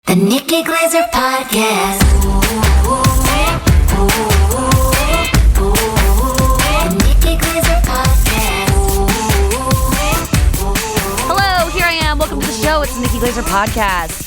The Nikki Glaser Podcast. The Nikki Glaser Podcast. Hello, here I am. Welcome to the show. It's the Nikki Glaser Podcast.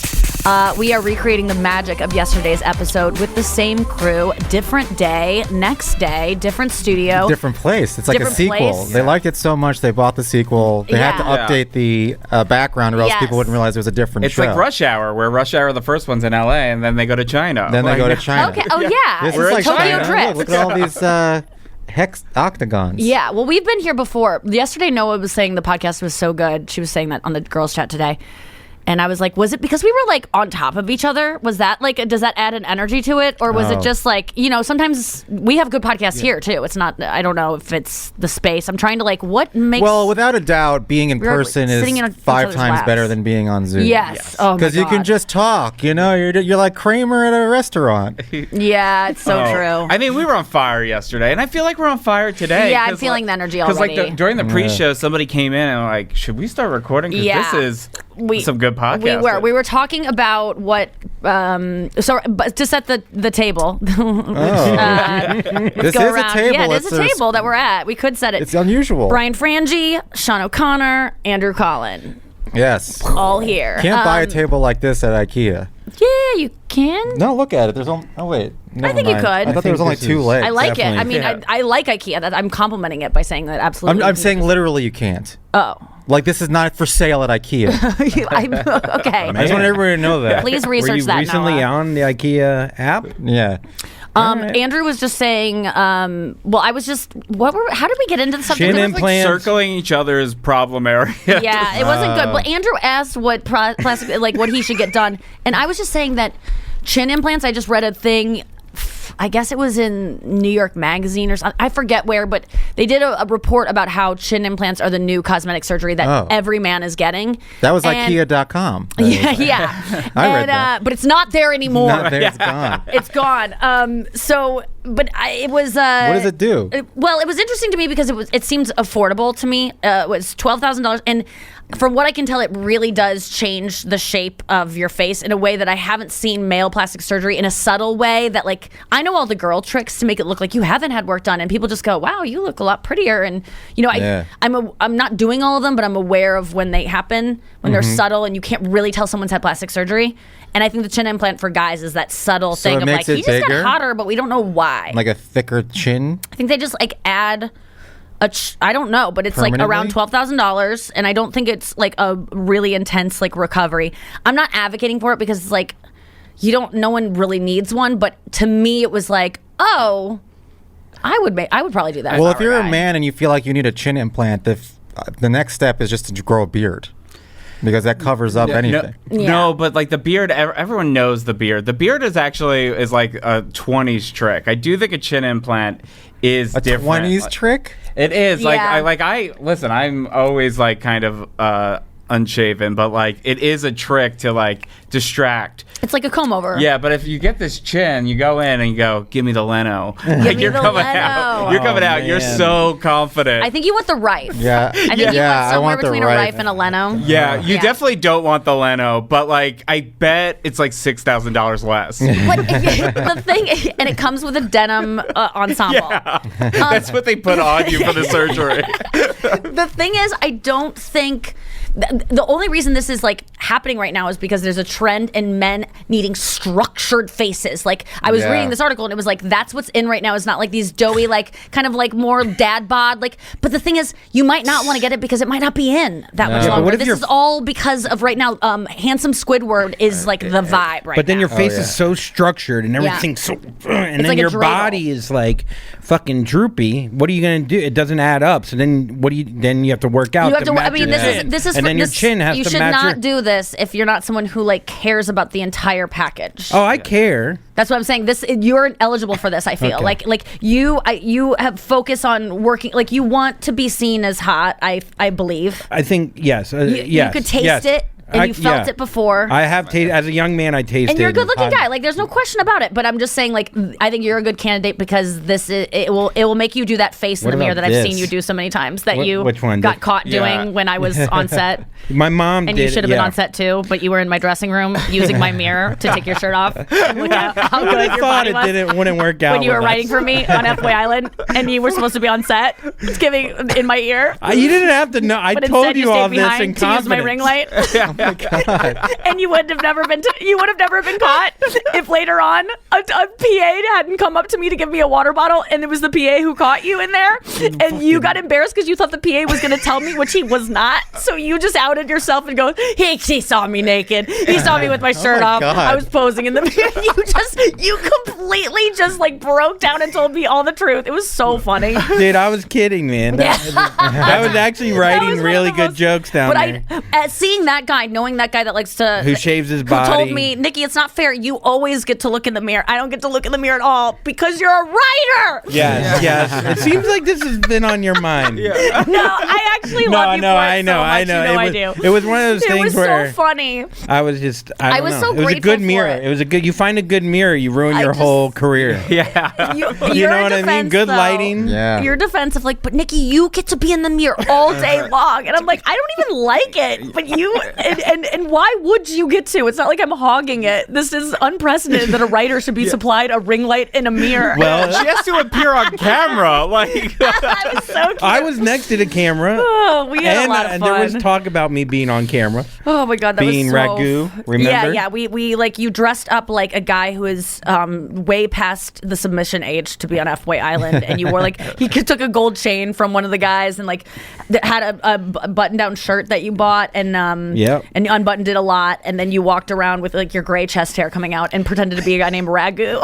We are recreating the magic of yesterday's episode with the same crew, different day, next day, different studio. Different place. It's like a Different sequel. place. They liked it so much they bought the sequel. They had to Yeah. update the background or else Yes. people wouldn't realize it was a different It's show. like Rush Hour, where Rush Hour, the first one's in LA, and then they go to China. Then they go to China. Okay. Oh, yeah. This It's is like Tokyo China. Drift. Look at all these hex octagons. Yeah, well, we've been here before. Yesterday, Noah was saying the podcast was so good. She was saying that on the girls' chat today. And I was like, was it because we were like on top of each other? Was that like, does that add an energy to it? Or was it just like, you know, sometimes we have good podcasts here too. It's not, I don't know if it's the space. I'm trying to like, what makes. Well, without a doubt, being in We're person sitting in is each 5 other's times laps. better than being on Zoom. Yes. Oh, my Because you can God. just talk, you know? You're like Kramer at a restaurant. Yeah, it's so true. I mean, we were on fire yesterday, and I feel like we're on fire today. Yeah, I'm feeling the energy Because already. during the pre-show, somebody came in and like, should we start recording? Because Yeah. this is some good podcast. We were talking about what, but to set the table. This go is around. a table. Yeah, it is a It's table that we're at. We could set it. It's unusual. Brian Frangie, Sean O'Connor, Andrew Collin, Yes. all here. Can't buy a table like this at IKEA. Yeah, you can. No, look at it. There's only. Oh wait. Never think you mind. could. I thought I there was only this 2 is- legs. I like it. I mean, Yeah. I like IKEA. That I'm complimenting it by saying that absolutely. I'm saying literally you can't. Oh. Like this is not for sale at IKEA. Okay. I just want everybody to know that. Please Were research you that, recently Noah. on the IKEA app? Yeah. Andrew was just saying. Well, I was just. How did we get into the subject? Chin It was Like implants. circling each other's problem area. Yeah, it wasn't good. But Andrew asked what plastic, like what he should get done, and I was just saying that chin implants. I just read a thing. I guess it was in New York Magazine or something. I forget where, but they did a report about how chin implants are the new cosmetic surgery that every man is getting. That was And- IKEA.com. Yeah. I read that. But it's not there anymore. Not there, it's gone. It's gone. It was. What does it do? It was interesting to me because it seems affordable to me. It was $12,000, and from what I can tell, it really does change the shape of your face in a way that I haven't seen male plastic surgery in a subtle way. That like I know all the girl tricks to make it look like you haven't had work done, and people just go, "Wow, you look a lot prettier." And you know, Yeah. I'm not doing all of them, but I'm aware of when they happen, when they're subtle, and you can't really tell someone's had plastic surgery. And I think the chin implant for guys is that subtle So thing it of like makes it he just bigger? got hotter, but we don't know why. Like a thicker chin. I think they just like add I don't know, but it's like around Permanently? $12,000, and I don't think it's like a really intense like recovery. I'm not advocating for it because it's like no one really needs one, but to me it was like, oh, I would probably do that. Well, I if you're were a man and you feel like you need a chin implant, the next step is just to grow a beard. Because that covers up anything. No, but like the beard, everyone knows the beard. The beard is like a 20s trick. I do think a chin implant is A different. 20s trick? It is Yeah. listen. I'm always like kind of unshaven, but like it is a trick to like distract. It's like a comb over. Yeah, but if you get this chin, you go in and you go, "Give me the Leno." me You're the coming Leno. out. You're coming out. You're man. so confident. I think you want the Rife. Yeah. I think you Yeah, want I somewhere want the between a Rife. Rife and a Leno. yeah, you Yeah. definitely don't want the Leno, but like I bet it's like $6,000 less. But the thing, and it comes with a denim ensemble. That's what they put on you for the surgery. The thing is, I don't think the only reason this is like happening right now is because there's a trend in men needing structured faces. Like I was Yeah. reading this article and it was like that's what's in right now. It's not like these doughy, like kind of like more dad bod. Like, but the thing is, you might not want to get it because it might not be in that much Yeah, but longer. what if This you're- is all because of right now. Handsome Squidward is like the vibe right But then now. your face yeah. is so structured and everything's so, and then like a your dreidel. body is like fucking droopy. What are you gonna do? It doesn't add up. So then then you have to work out. You have to. match I mean, your this chin. is. and then your this, chin has you to should match not your. do this if you're not someone who like cares about the entire package. Oh, I care. That's what I'm saying. You're eligible for this. I feel Okay. like you have focus on working. Like you want to be seen as hot. I believe. I think yes. You yes. could taste yes. it. and you felt it before. I have tasted as a young man. I tasted. And you're a good-looking guy. Like, there's no question about it. But I'm just saying, like, I think you're a good candidate because it will make you do that face in What the mirror about that I've seen this? you do so many times that Which one? got caught Yeah. doing when I was on set. My mom And did. you should have been on set too, but you were in my dressing room using my mirror to take your shirt off and look at how good I your thought body was. wouldn't work out When you were with writing us. for me on FY Island and you were supposed to be on set, giving in my ear. You didn't have to know. I But told instead you you all stayed this behind in to use confidence. my ring light. Oh my god. And you would have never been caught if later on a PA hadn't come up to me to give me a water bottle and it was the PA who caught you in there and you got embarrassed because you thought the PA was going to tell me, which he was not. So you just outed yourself and go, he saw me naked. He saw me with my shirt off. God. I was posing in the mirror. You completely just like broke down and told me all the truth. It was so funny. Dude, I was kidding, man. That was actually writing was one of really the good most- jokes down But there. seeing that guy, knowing that guy that likes to Who shaves his who body. told me, Nikki, it's not fair. You always get to look in the mirror. I don't get to look in the mirror at all because you're a writer. Yes. It seems like this has been on your mind. No, I actually love you for it I know. so much. You know I do. It was one of those It things was where so funny. I was just. I don't was know. so It was a grateful good for mirror. it. It was a good. You find a good mirror, you ruin I your just- whole career. Yeah. You You're know a what I mean? defense, Good though. lighting. Yeah. Your defense of like, but Nikki, you get to be in the mirror all day long, and I'm like, I don't even like it, but you and why would you get to? It's not like I'm hogging it. This is unprecedented that a writer should be supplied a ring light and a mirror. Well, She has to appear on camera. Like, I was so cute. I was next to the camera. Oh, we had And a lot of fun. there was talk about me being on camera. Oh my god, that being was so ragu, remember? Yeah. We like you dressed up like a guy who is way past the submission age to be on FY Island, and you wore like he took a gold chain from one of the guys and like had a button-down shirt that you bought and Yep. and you unbuttoned it a lot, and then you walked around with like your gray chest hair coming out and pretended to be a guy named Ragu.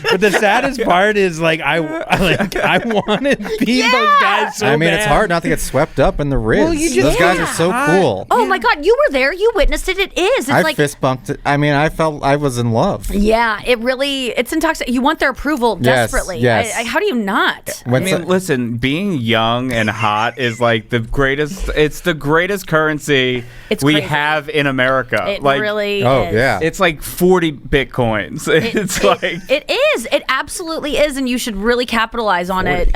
But the saddest part is like I want to be those guys so I mean, it's bad. hard not to get swept up in the Riz. Well, you just- Those guys yeah. are so Hot. cool. Oh my god, you were there. You witnessed it. It is. It's I like fist bumped it. I mean, I felt I was in love. yeah, it's intoxicating. You want their approval Yes, desperately. yes. How do you not? I mean, listen, being young and hot is like the greatest. It's the greatest currency It's we crazy. have in America. It like, really Oh, is. yeah. it's like 40 bitcoins. It's like it is. It absolutely is, and you should really capitalize on it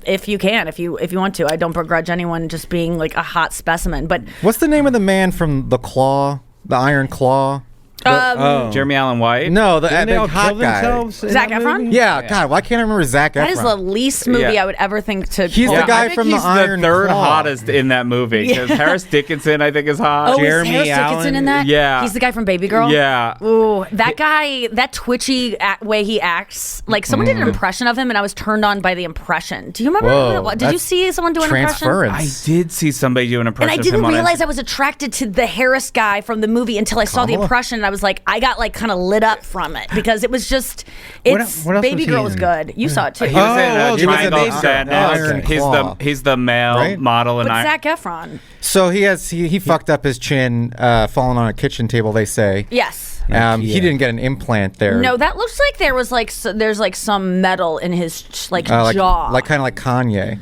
if you can, if you want to. I don't begrudge anyone just being like a hot specimen, but What's the name of the man from the Claw, the Iron Claw? Jeremy Allen White. No, the Didn't they big all hot kill guy. themselves in Zac that Efron? movie? Yeah, God, why can't I remember Zac Efron? that is the least movie Yeah. I would ever think to. He's pull the off. guy I think from the he's Iron the third Claw. hottest in that movie because Harris Dickinson, I think, is hot. Oh, Jeremy is Harris Dickinson Allen? in that? Yeah. He's the guy from Baby Girl. Yeah. Ooh, that guy, that twitchy way he acts. Like someone did an impression of him, and I was turned on by the impression. Do you remember? Whoa, Did you that's see someone do an impression? I Transference. did see somebody do an And impression I of him didn't on realize Instagram. I was attracted to the Harris guy from the movie until I saw the Kamala? impression, and I was like, I got like kind of lit up from it because it was just, What it's else Baby was he Girl was in? good. You saw it too. He was in Oh, he was in Triangle Baby of Girl. Sadness. Iron He's Claw. he's the male Right? model and But Zac Efron. So he fucked up his chin, falling on a kitchen table. They say. Yes. He didn't get an implant there. No, that looks like there was like there's like some metal in his like jaw. like kind of like Kanye.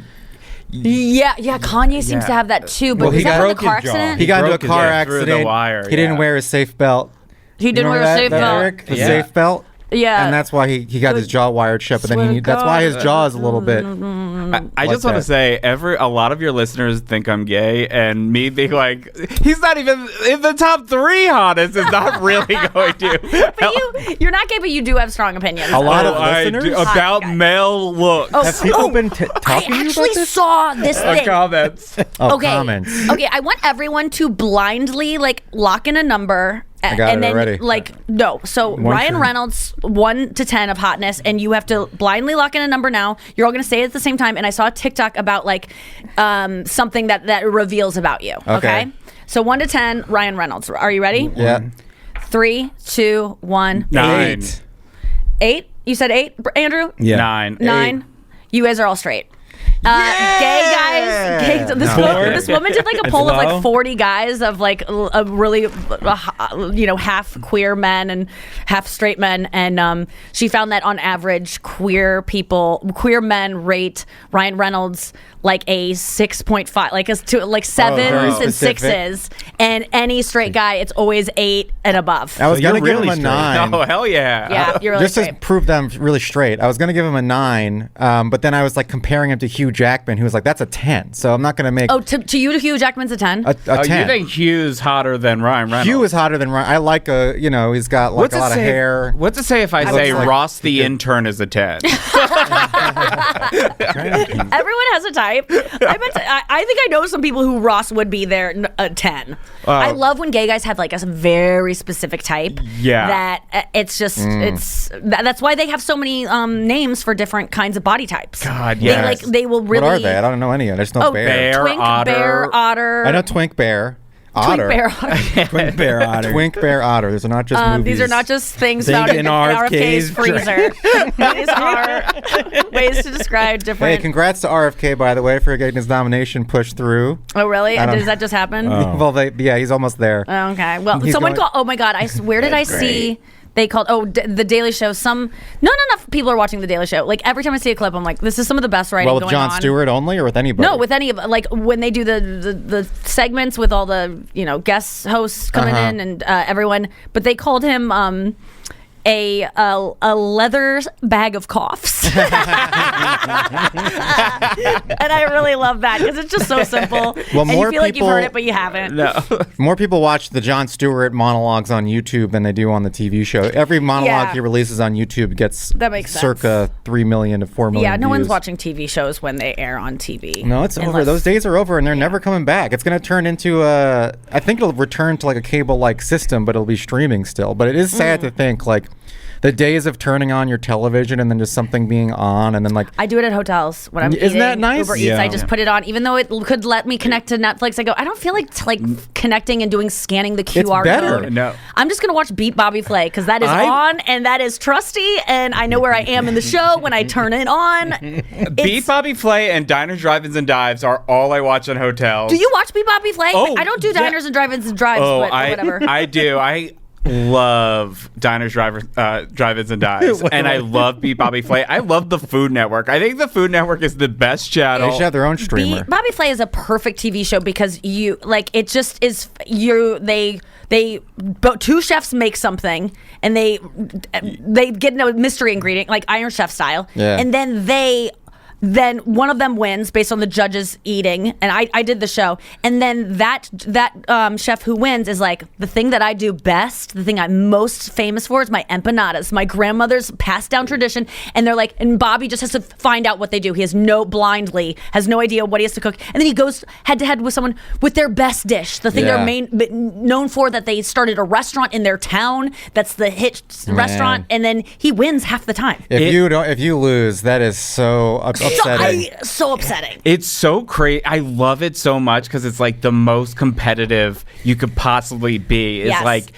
yeah, Kanye seems to have that too. But Well, was he that got- from the car broke his jaw. accident? He got into a broke his car head through the accident. wire, He didn't yeah. wear his safe belt. He didn't You wear a remember safe that, belt. Eric? The Yeah. safe belt. Yeah. And that's why he got his jaw wired shut. But then Swear to that's why his God. jaw is a little bit. I like just want to that. say, a lot of your listeners think I'm gay, and me being like, he's not even in the top 3 hottest is not really going to. But you're not gay, but you do have strong opinions. A lot of I listeners? do- about Hot guy. male looks. Have people been I talking to you actually about this? saw this thing. Comments. Oh, Okay. comments. Okay, I want everyone to blindly like lock in a number. I got and it then already. like no. So Ryan Reynolds 1 to 10 of hotness, and you have to blindly lock in a number now. You're all gonna say it at the same time. And I saw a TikTok about like something that reveals about you. Okay. So 1 to 10, Ryan Reynolds. Are you ready? Yeah. 3, 2, 1. 9. 8. You said 8, Andrew? Yeah. 9. 9. You guys are all straight. Gay guys. This woman did like a poll of like 40 guys of like a really, half queer men and half straight men, and she found that on average, queer men rate Ryan Reynolds like a 6.5, like sevens and sixes, and any straight guy, it's always 8 and above. I was gonna give really him a 9. Oh hell yeah! Yeah, you're really just to prove that I'm really straight. I was gonna give him a 9, but then I was like comparing him to Hugh Jackman, who was like, that's a 10. So I'm not gonna make. Oh, to you, Hugh Jackman's a 10. A 10. You think Hugh's hotter than Ryan Reynolds? Hugh is hotter than Ryan. I like he's got like a lot of hair. What's it say if I say Ross the intern is a 10? Everyone has a type. I think I know some people who Ross would be their 10. I love when gay guys have like a very specific type. Yeah. That it's just that's why they have so many names for different kinds of body types. God, yes. They will really. What are they? I don't know any of them. There's no bear. bear. Twink, Otter. bear, otter. I know twink bear. Twink, Otter. bear, otter. Twink bear otter. Twink bear otter. These are not just movies. These are not just things Think found in in RFK's RFK's freezer. These are ways to describe different. Hey, congrats to RFK, by the way, for getting his nomination pushed through. Oh, really? I don't- Does that just happen? Well, he's almost there. Okay. Well, He's someone going- called. Oh my God! Where did I see? They called the Daily Show. Not enough people are watching the Daily Show. Like every time I see a clip, I'm like, this is some of the best writing Well, with going Jon on. Stewart only, or with anybody? No, with any of like when they do the segments with all the guest hosts coming in and everyone, but they called him a leather bag of coughs. And I really love that because it's just so simple. Well, and more you feel like you've people- heard it, but you haven't. No. More people watch the Jon Stewart monologues on YouTube than they do on the TV show. Every monologue Yeah. he releases on YouTube gets That makes sense. circa 3 million to 4 million Yeah, no one's views. watching TV shows when they air on TV. No, it's over. Unless- Those days are over, and they're never coming back. It's going to turn into I think it'll return to like a cable-like system, but it'll be streaming still. But it is sad to think like the days of turning on your television and then just something being on, and then like I do it at hotels when I'm Isn't eating that nice? Uber Eats. Yeah. I just put it on, even though it could let me connect to Netflix. I go, I don't feel like connecting and scanning the QR better. code. No. I'm just gonna watch Beat Bobby Flay because that is on and that is trusty, and I know where I am in the show when I turn it on. Beat Bobby Flay and Diners, Drive-Ins, and Dives are all I watch in hotels. Do you watch Beat Bobby Flay? Oh, I don't do yeah. diners and drive-ins and drives, but whatever. I do. I love Diners, Drive-Ins, and Dives, and I love Beat Bobby Flay. I love the Food Network. I think the Food Network is the best channel. they should have their own streamer. Beat Bobby Flay is a perfect TV show because it just is but two chefs make something and they get a mystery ingredient like Iron Chef style, Yeah. and then one of them wins based on the judges eating, and I did the show, and then that chef who wins is like, the thing that I do best, the thing I'm most famous for is my empanadas, my grandmother's passed down tradition, and they're like, and Bobby just has to find out what they do. He has no idea what he has to cook, and then he goes head to head with someone with their best dish, the thing Yeah. they're known for, that they started a restaurant in their town that's the hit restaurant, and then he wins half the time. If you lose, that is so upsetting. So upsetting. It's so crazy. I love it so much because it's like the most competitive you could possibly be. It's Yes. like,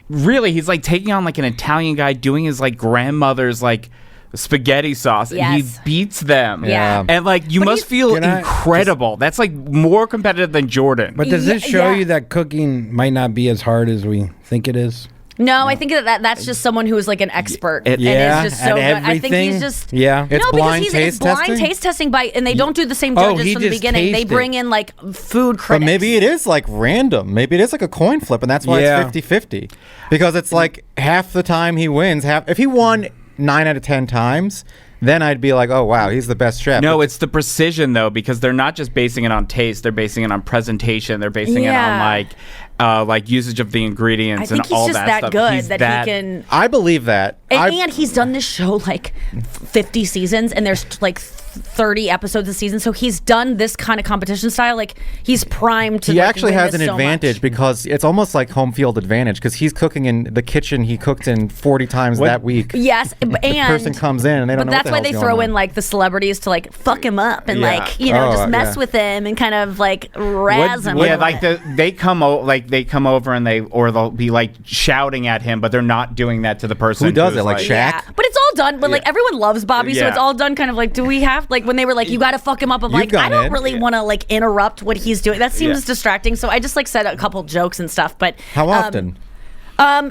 really, he's like taking on like an Italian guy doing his like grandmother's like spaghetti sauce, and he Yes. beats them. Yeah. And like you must feel Can I incredible. That's like more competitive than Jordan. But does this show Yeah. you that cooking might not be as hard as we think it is? No, I think that's just someone who is like an expert. It- and Yeah, is just so at good. I think he's everything? just Yeah. It's no, blind because taste it's blind testing? taste testing and they don't do the same Oh, judges he from the just beginning. They tasted. bring in like food But critics. maybe it is like random. Maybe it is like a coin flip, and that's why Yeah. it's 50-50. Because it's like half the time he wins. If he won 9 out of 10 times, then I'd be like, oh, wow, he's the best chef. No, it's the precision though, because they're not just basing it on taste; they're basing it on presentation. They're basing it on like usage of the ingredients I think and all he's just that that stuff. good He's that he can. I believe that. And he's done this show like 50 seasons, and there's like 30 episodes a season. So he's done this kind of competition style. Like he's primed to. He like, actually win has this an so advantage much. because it's almost like home field advantage because he's cooking in the kitchen he cooked in 40 times that week. Yes, and person comes in and they don't but know that's what the why they hell's throw going in on. like the celebrities to like fuck him up and Yeah. like just mess yeah. with him and kind of like razz him. Yeah, like they come like they come over and they'll be like shouting at him, but they're not doing that to the person Who does who's it, like Shaq? Yeah. But it's all done. But like everyone loves Bobby, so Yeah. it's all done kind of like, do we have like when they were like, you got to fuck him up? I'm You've like, I gone don't in. really want to like interrupt what he's doing. That seems Yeah. distracting. So I just like said a couple jokes and stuff. But How often?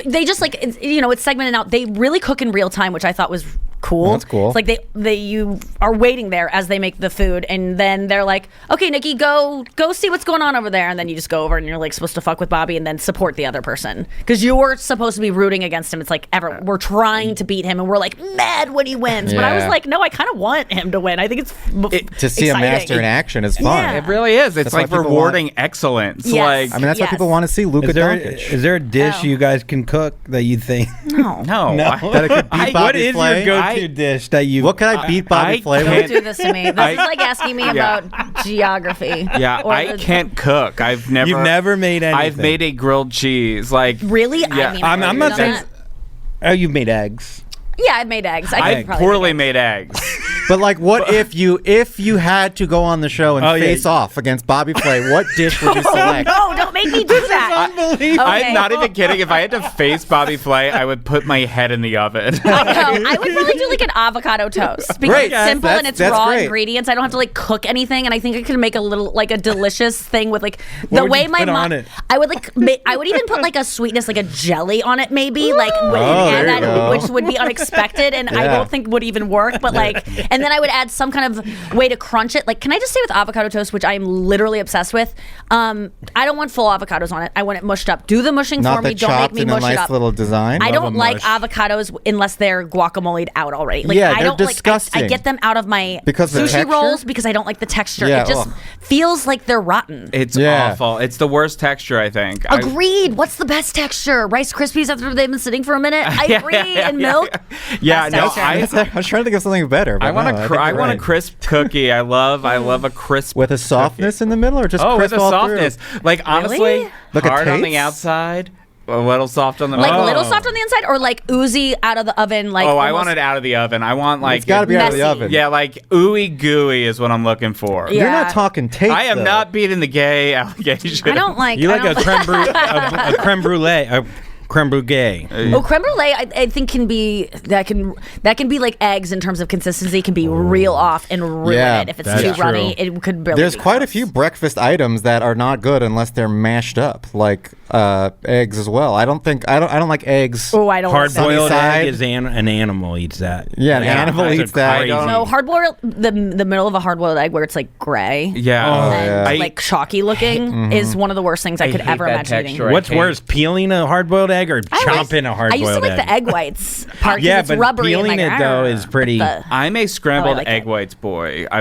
They just like it's segmented out. They really cook in real time, which I thought was cool. That's cool. It's like you are waiting there as they make the food, and then they're like, okay, Nikki, go see what's going on over there, and then you just go over and you're like supposed to fuck with Bobby and then support the other person because you were supposed to be rooting against him. It's like we're trying to beat him and we're like mad when he wins, but I was Yeah. like, no, I kind of want him to win. I think it's To see a exciting. master in action is fun. Yeah. It really is. It's That's why like people rewarding excellence. Yes. Like I mean, that's what Yes. people want to see. Luka Is there, Doncic. is there a dish Oh. you guys can cook that you think? No. no, That it could beat Bobby What is Flay? your go-to dish that you? What could I beat Bobby I Flay Don't with? do this to me. This is like asking me Yeah. about geography. Yeah, Or I the- can't cook. I've never. You've never made anything. I've made a grilled cheese. Like Really? Yeah. I mean, I'm I've not done saying. that. Oh, you've made eggs. Yeah, I've made eggs. I I could probably poorly make eggs. made eggs. But like, what if you had to go on the show and Oh, yeah. face off against Bobby Flay? What dish would you select? No, don't make me do that. Unbelievable. Okay. I'm not even kidding. If I had to face Bobby Flay, I would put my head in the oven. No, I would probably do like an avocado toast because Great. it's simple and it's That's raw great. ingredients. I don't have to like cook anything, and I think I could make a little like a delicious thing with like the What would way you my put on mom. it? I would like I would even put like a sweetness, like a jelly on it, maybe like there you that, go. which would be unexpected, and I Yeah. don't think would even work. But like, and then I would add some kind of way to crunch it. Like, can I just say with avocado toast, which I am literally obsessed with? I don't want full avocados on it. I want it mushed up. Do the mushing Not for me. that Don't make chopped me in a mush nice it up. little design. I Love don't a like mush. avocados unless they're guacamole'd out already. Like, Yeah, I they're don't like. disgusting. I get them out of my Because of the sushi texture? rolls because I don't like the texture. Yeah, it just ugh. feels like they're rotten. It's Yeah. awful. It's the worst texture, I think. Agreed. What's the best texture? Rice Krispies after they've been sitting for a minute. I agree. And milk. Yeah, Best no, texture. I was trying to think of something better. But I want no, a think I you're want a right. crisp cookie. I love a crisp with a softness in the middle, or just Oh, with crisp a all softness. through? Like honestly, Look at hard on the Tate's. outside, a little soft on the Like middle. little soft on the inside, or like oozy out of the oven. Like Oh, I almost- want it out of the oven. I want like It's got to be out of the Messy. oven. Yeah, like ooey gooey is what I'm looking for. Yeah. You're not talking taste. I am though. not beating the gay allegation. I don't like. You I like a don't- creme brulee, a creme brulee, a creme brulee. Oh, creme brulee, I think can be that can be like eggs in terms of consistency. Can be real off and ruin Yeah, it if it's that's too true. runny. It could really. There's be quite a gross. few breakfast items that are not good unless they're mashed up, like eggs as well. I don't like eggs. Oh, I don't. Hard like that. boiled side. egg is an animal eats that. Yeah, an animal that's eats that. crazy. No, hard boiled. The middle of a hard boiled egg where it's like gray. Yeah. Oh, And yeah. like chalky looking is one of the worst things I could hate ever that imagine eating. texture. What's hate- worse, peeling a hard boiled egg or chomping a hard I boiled used to like egg? the egg whites part. 'cause Yeah, it's but rubbery and peeling like, it, though, is pretty- I'm a scrambled like egg it. whites boy. I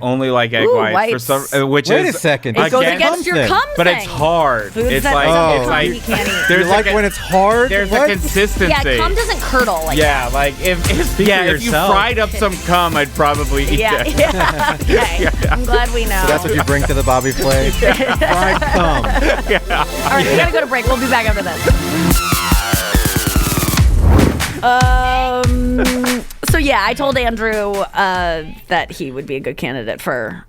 only like egg Ooh, whites for whites. some which Wait is a second. It goes Again, against your something. cum but thing. it's hard. Foods It's that like doesn't it's cum, like you can't eat. You there's like a- when it's hard? there's What? a consistency. Yeah, cum doesn't curdle like Yeah, like if for you yourself. fried up some cum, I'd probably eat Yeah, it. yeah. Okay. I'm glad we know. That's what you bring to the Bobby Flay. Fried cum. All right, we gotta go to break. We'll be back after this. So yeah, I told Andrew that he would be a good candidate for.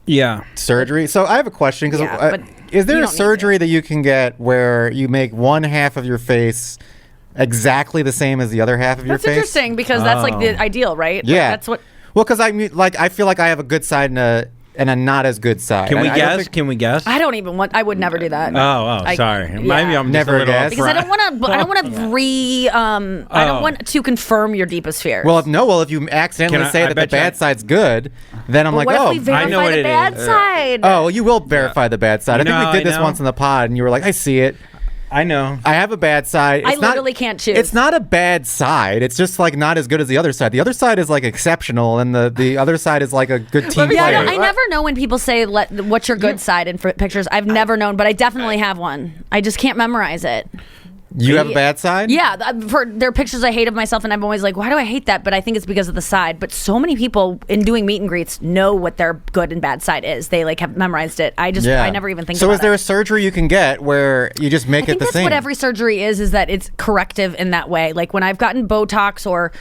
Yeah. Surgery. So I have a question because Yeah, but is there you a don't need surgery that you can get where you make one half of your face exactly the same as the other half of your That's face? interesting because that's like the ideal, right? Like, Yeah, that's what. Well, because I mean, like, I feel like I have a good side and a not as good side. Can we I don't guess? think- Can we guess? I don't even want. I would never do that. Sorry. yeah. Maybe I'm Never just a little guess. because I don't want to. I don't want to I don't Oh. want to confirm your deepest fears. Well, if you accidentally Can I- say I that the bet you bad I- side's good, then I'm But like, what oh, if we verify know what the it bad is. side? oh, you will verify the bad side. I think No, we did I this know. once in the pod, and you were like, I see it. I know. I have a bad side. I It's not- literally can't choose. It's not a bad side. It's just like not as good as the other side. The other side is like exceptional, and the other side is like a good team Yeah, player. I never know when people say what's your good side in pictures. I've never known, but I definitely have one. I just can't memorize it. You have a bad side? Yeah, for there are pictures I hate of myself, and I'm always like, why do I hate that? But I think it's because of the side. But so many people in doing meet and greets know what their good and bad side is. They like have memorized it. I never even think. So about is there it. a surgery you can get where you just make I think it the that's same? what every surgery is that it's corrective in that way. Like when I've gotten Botox or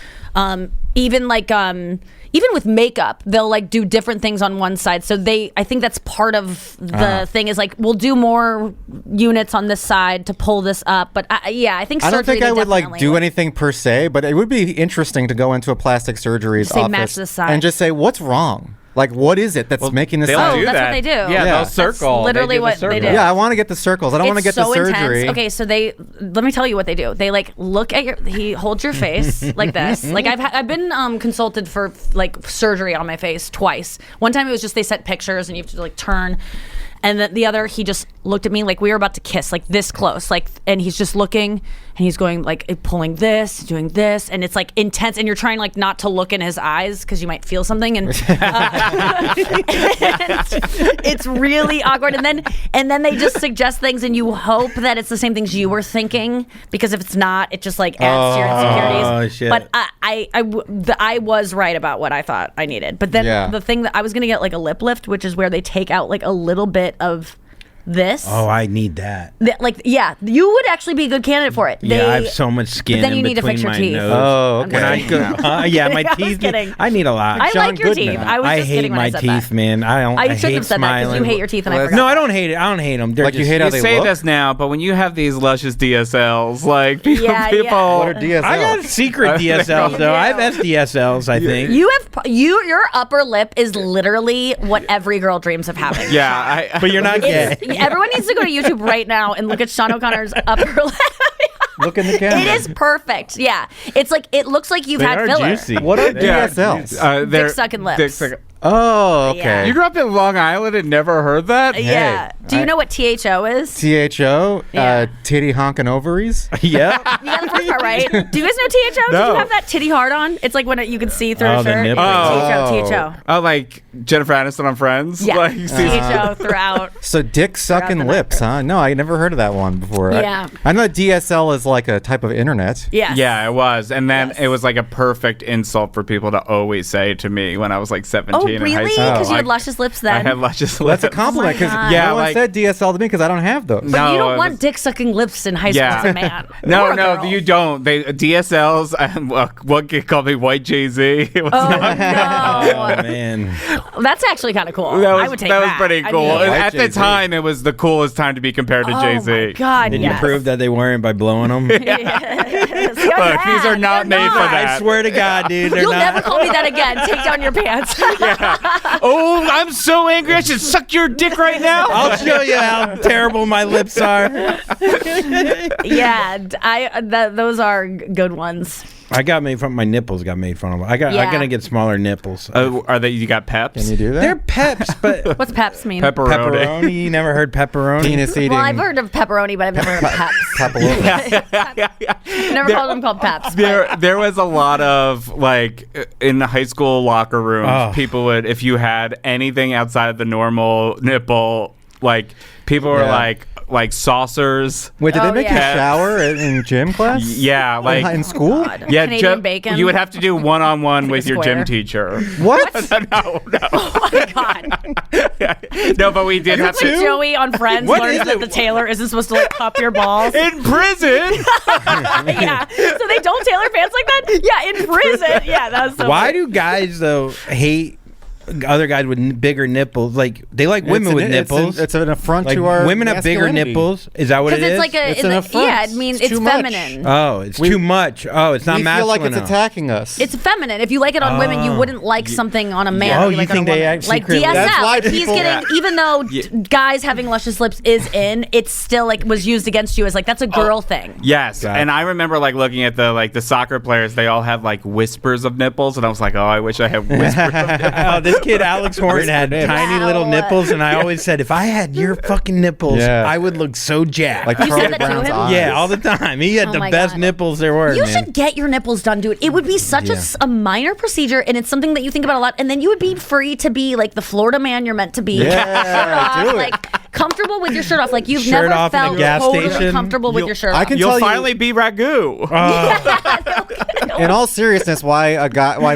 even like even with makeup, they'll like do different things on one side. So I think that's part of the thing is like we'll do more units on this side to pull this up. But I think I don't think I would like definitely do anything per se, but it would be interesting to go into a plastic surgery's Say, office match this side. and just say, what's wrong? Like, what is it that's making this They'll side? do that's that. what they do. Yeah, Yeah. they'll That's circle. literally do the what they circle. do. Yeah, I want to get the circles. I don't want to get the so surgery. Intense. Okay, so let me tell you what they do. They like look at he holds your face like this. Like I've been consulted for like surgery on my face twice. One time it was just they sent pictures and you have to like turn. And the other, he just looked at me like we were about to kiss, like this close, like, and he's just looking and he's going like pulling this, doing this, and it's like intense. And you're trying like not to look in his eyes because you might feel something, and it's really awkward. And then they just suggest things, and you hope that it's the same things you were thinking, because if it's not, it just like adds to your insecurities. Shit. But I was right about what I thought I needed. But then the thing that I was gonna get like a lip lift, which is where they take out like a little bit of this. Oh, I need that. Like, yeah, you would actually be a good candidate for it. Yeah, I have so much skin. But then you in need to between fix your my teeth. nose. Oh, I'm okay. When I go, yeah, my I was teeth. kidding. I need a lot. I John like your Goodman. teeth. I was I just hate kidding when my I said teeth, that. man. I don't. I I shouldn't hate have said that because smiling. you hate your teeth, and I forgot. No, I don't hate it. I don't hate them. They're Like, you just, hate how You they say look? this now, but when you have these luscious DSLs, like people, Yeah, people yeah. What are DSLs? I got secret DSLs though. I have SDSLs. I think. You have your upper lip is literally what every girl dreams of having. yeah, But you're not gay. Everyone needs to go to YouTube right now and look at Sean O'Connor's upper lip. Look in the camera. It is perfect. Yeah, it's like it looks like you've They had are filler. juicy. What are yeah. DSLs? They're- Dick sucking lips. dick sucking- Oh, okay. Yeah. You grew up in Long Island and never heard that? Yeah. Do you know what THO is? THO, Yeah. titty honking ovaries. Yeah. You got the first part right. Do you guys know THO? Did No. you have that titty hard on? It's like when you can see through Oh, a the shirt. nipple. It's like THO. Oh, like Jennifer Aniston on Friends? Yeah. Like, THO throughout. So dick sucking the lips, huh? No, I never heard of that one before. Yeah. I know DSL is like a type of internet. Yes. Yeah, it was. And then Yes. it was like a perfect insult for people to always say to me when I was like 17 Oh, in high really? school. Because you had Like, luscious lips I then. had luscious Well, lips. that's a compliment because God. Yeah, no one like- said DSL to me because I don't have those. But No, you it don't was- want dick sucking lips in high school Yeah. as a man. No, Or a no, girl. you don't. They DSLs. One kid called me White Jay-Z. It was Oh, not- Oh no. man. That's actually kind of cool. That was, I would take that that. was pretty I cool. mean- White At the Jay-Z. time, it was the coolest time to be compared to Oh Jay-Z. my God, Did yes. you prove that they weren't by blowing them? Yes. You're Look, these are not They're made for not. that. I swear to God, dude, they're You'll not. never call me that again. Take down your pants. Oh, I'm so angry. I should suck your dick right now. I'll show you how terrible my lips are. Yeah, those are good ones. I got made fun. My nipples got made fun of. I Yeah. gotta get smaller nipples. Are they? You got peps? Can you do that? They're peps, but What's peps mean? Pepperoni. pepperoni. You never heard pepperoni? Penis eating. Well, I've heard of pepperoni, but I've never heard of peps. Papilloma. Never called them called peps. There was a lot of like in the high school locker rooms, Oh. people would, if you had anything outside of the normal nipple, like people were Yeah. like saucers. Wait, did Oh, they make yeah. you shower in gym class? Yeah, like in school? God. yeah, Canadian bacon. you would have to do one-on-one with your square. gym teacher. What? No. Oh my God. No, but we did have It's like to. Joey on Friends What learns is that it? the tailor isn't supposed to like cup your balls. In prison. Yeah. So they don't tailor pants like that? Yeah, in prison. Yeah, that was so Why funny. do guys though hate other guys with bigger nipples? Like they like women with nipples. It's an affront like to our women have bigger masculinity. nipples. Is that what it Because is? it's like a, It's an affront. yeah, it means It's it's too much. feminine. Oh, it's too much. Oh, it's not We masculine. feel like it's enough. attacking us. It's feminine. If you like it on women, you wouldn't like something on a man. Oh, that you like think on a they woman. actually like secretly- DSL? That's why If he's people- getting, even though guys having luscious lips is in, it's still like was used against you as like that's a girl thing. Yes, Got it. and I remember like looking at the soccer players. They all have like whispers of nipples, and I was like, oh, I wish I had whispers. Oh, this kid Alex Horn had tiny little Wow. nipples, and I always said, if I had your fucking nipples, Yeah. I would look so jacked. like You said Charlie that to Brown's him? eyes. yeah, all the time. He had Oh the my best God. nipples there were. You man. should get your nipples done, dude. It would be such a minor procedure, and it's something that you think about a lot. And then you would be free to be like the Florida man you're meant to be. Yeah, Shirt off, do it. like comfortable with your shirt off. Like you've Shirt never off in a felt gas totally station. comfortable with your shirt I off. can You'll tell you- finally be ragu. In all seriousnly, why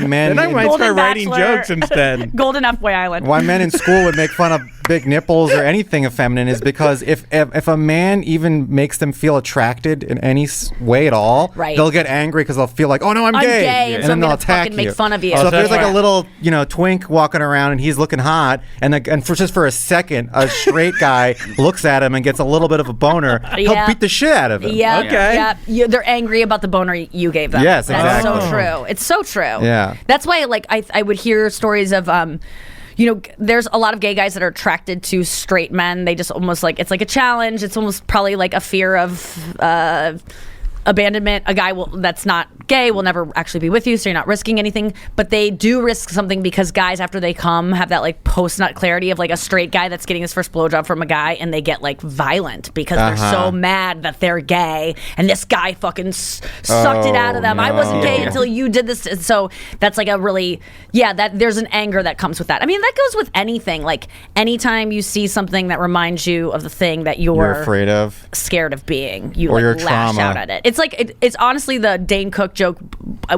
men Then I might Golden start writing Bachelor. jokes instead. Golden F Boy Island. why men in school would make fun of big nipples or anything effeminate is because if a man even makes them feel attracted in any way at all, Right. they'll get angry because they'll feel like, oh no, I'm gay, and and so then I'm they'll gonna attack fucking make fun of you. So if there's like Yeah. a little, twink walking around and he's looking hot, and for just for a second, a straight guy looks at him and gets a little bit of a boner, he'll Yeah. beat the shit out of him. Yeah. Okay. Yeah. They're angry about the boner you gave them. Yes, That's exactly. so true. It's so true. Yeah. That's why, like, I would hear stories of, there's a lot of gay guys that are attracted to straight men. They just almost like, it's like a challenge. It's almost probably like a fear of abandonment. A guy that's not gay will never actually be with you, so you're not risking anything. But they do risk something because guys, after they come, have that like post-nut clarity of like a straight guy that's getting his first blowjob from a guy, and they get like violent because they're so mad that they're gay, and this guy fucking sucked it out of them. I wasn't gay until you did this. And so that's like a really, that there's an anger that comes with that. I mean, that goes with anything. Like anytime you see something that reminds you of the thing that You're afraid of. scared of being, you Or like your lash trauma. out at it. It's like it's honestly the Dane Cook joke,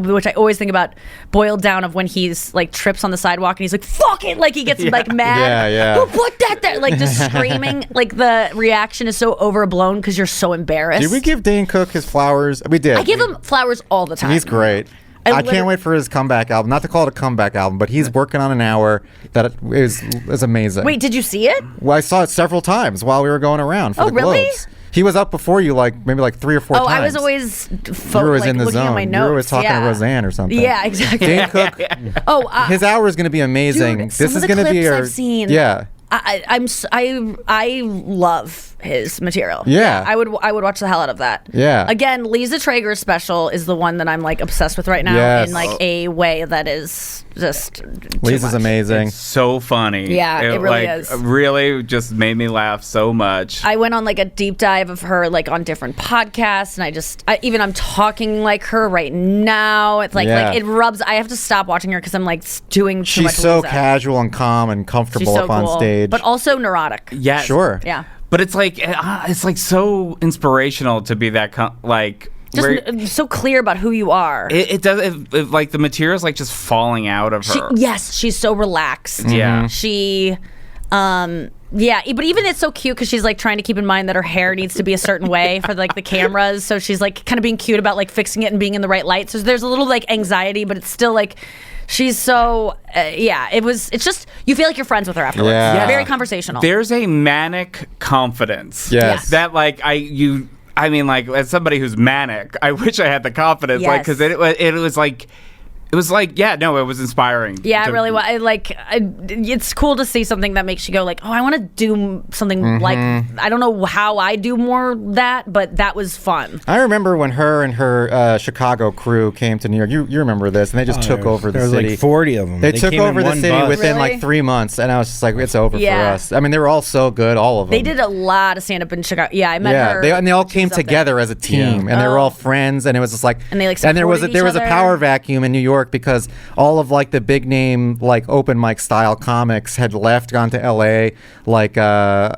which I always think about, boiled down of when he's like trips on the sidewalk and he's like, fuck it, like he gets like mad. Yeah. Who put that there? Like just screaming. Like the reaction is so overblown because you're so embarrassed. Did we give Dane Cook his flowers? We did. I give him flowers all the time. He's great. I can't wait for his comeback album. Not to call it a comeback album, but he's working on an hour that is amazing. Wait, did you see it? Well, I saw it several times while we were going around for Oh, the really? Globes. He was up before you, maybe 3 or 4 times. I was always You were in the looking zone. at my You notes. were always talking to Roseanne or something. Yeah, exactly. Dane Cook, Oh, his hour is going to be amazing. dude, This some is of the going to be clips your. I've seen. Yeah. I love his material. Yeah. I would watch the hell out of that. Yeah. Again, Liza Treyger's special is the one that I'm like obsessed with right now Yes. in like a way that is just too Lisa's much. Oh, amazing. So funny. Yeah, it really is. Really just made me laugh so much. I went on like a deep dive of her like on different podcasts, and I'm talking like her right now. It's like Yeah. like it rubs. I have to stop watching her because I'm like doing too much. She's so Liza. casual and calm and comfortable She's so up on cool, stage. but also neurotic. Yes. Sure. Yeah. But it's like so inspirational to be that Just where so clear about who you are. it does like the material's like just falling out of her. Yes, she's so relaxed. Yeah. She, yeah, but even it's so cute because she's like trying to keep in mind that her hair needs to be a certain way for like the cameras. So she's like kind of being cute about like fixing it and being in the right light. So there's a little like anxiety, but it's still like she's so it's just you feel like you're friends with her afterwards. Yeah. Very conversational. There's a manic confidence. Yes. That like I mean, like as somebody who's manic, I wish I had the confidence, like Yes. because it was like. It was like, it was inspiring. Yeah, it really was. It's cool to see something that makes you go like, oh, I want to do something like, I don't know how I do more that, but that was fun. I remember when her and her Chicago crew came to New York. You remember this, and they just took over the There was city. like 40 of them. They took came in over the one city bus. within Really? like 3 months, and I was just like, it's over Yeah. for us. I mean, they were all so good, all of them. They did a lot of stand-up in Chicago. Yeah, I met her. they all She came was up there. together as a team, and they were all friends, and it was just like, And they, like, there was a supported each other. power vacuum in New York because all of like the big name like open mic style comics had left, gone to L.A. Like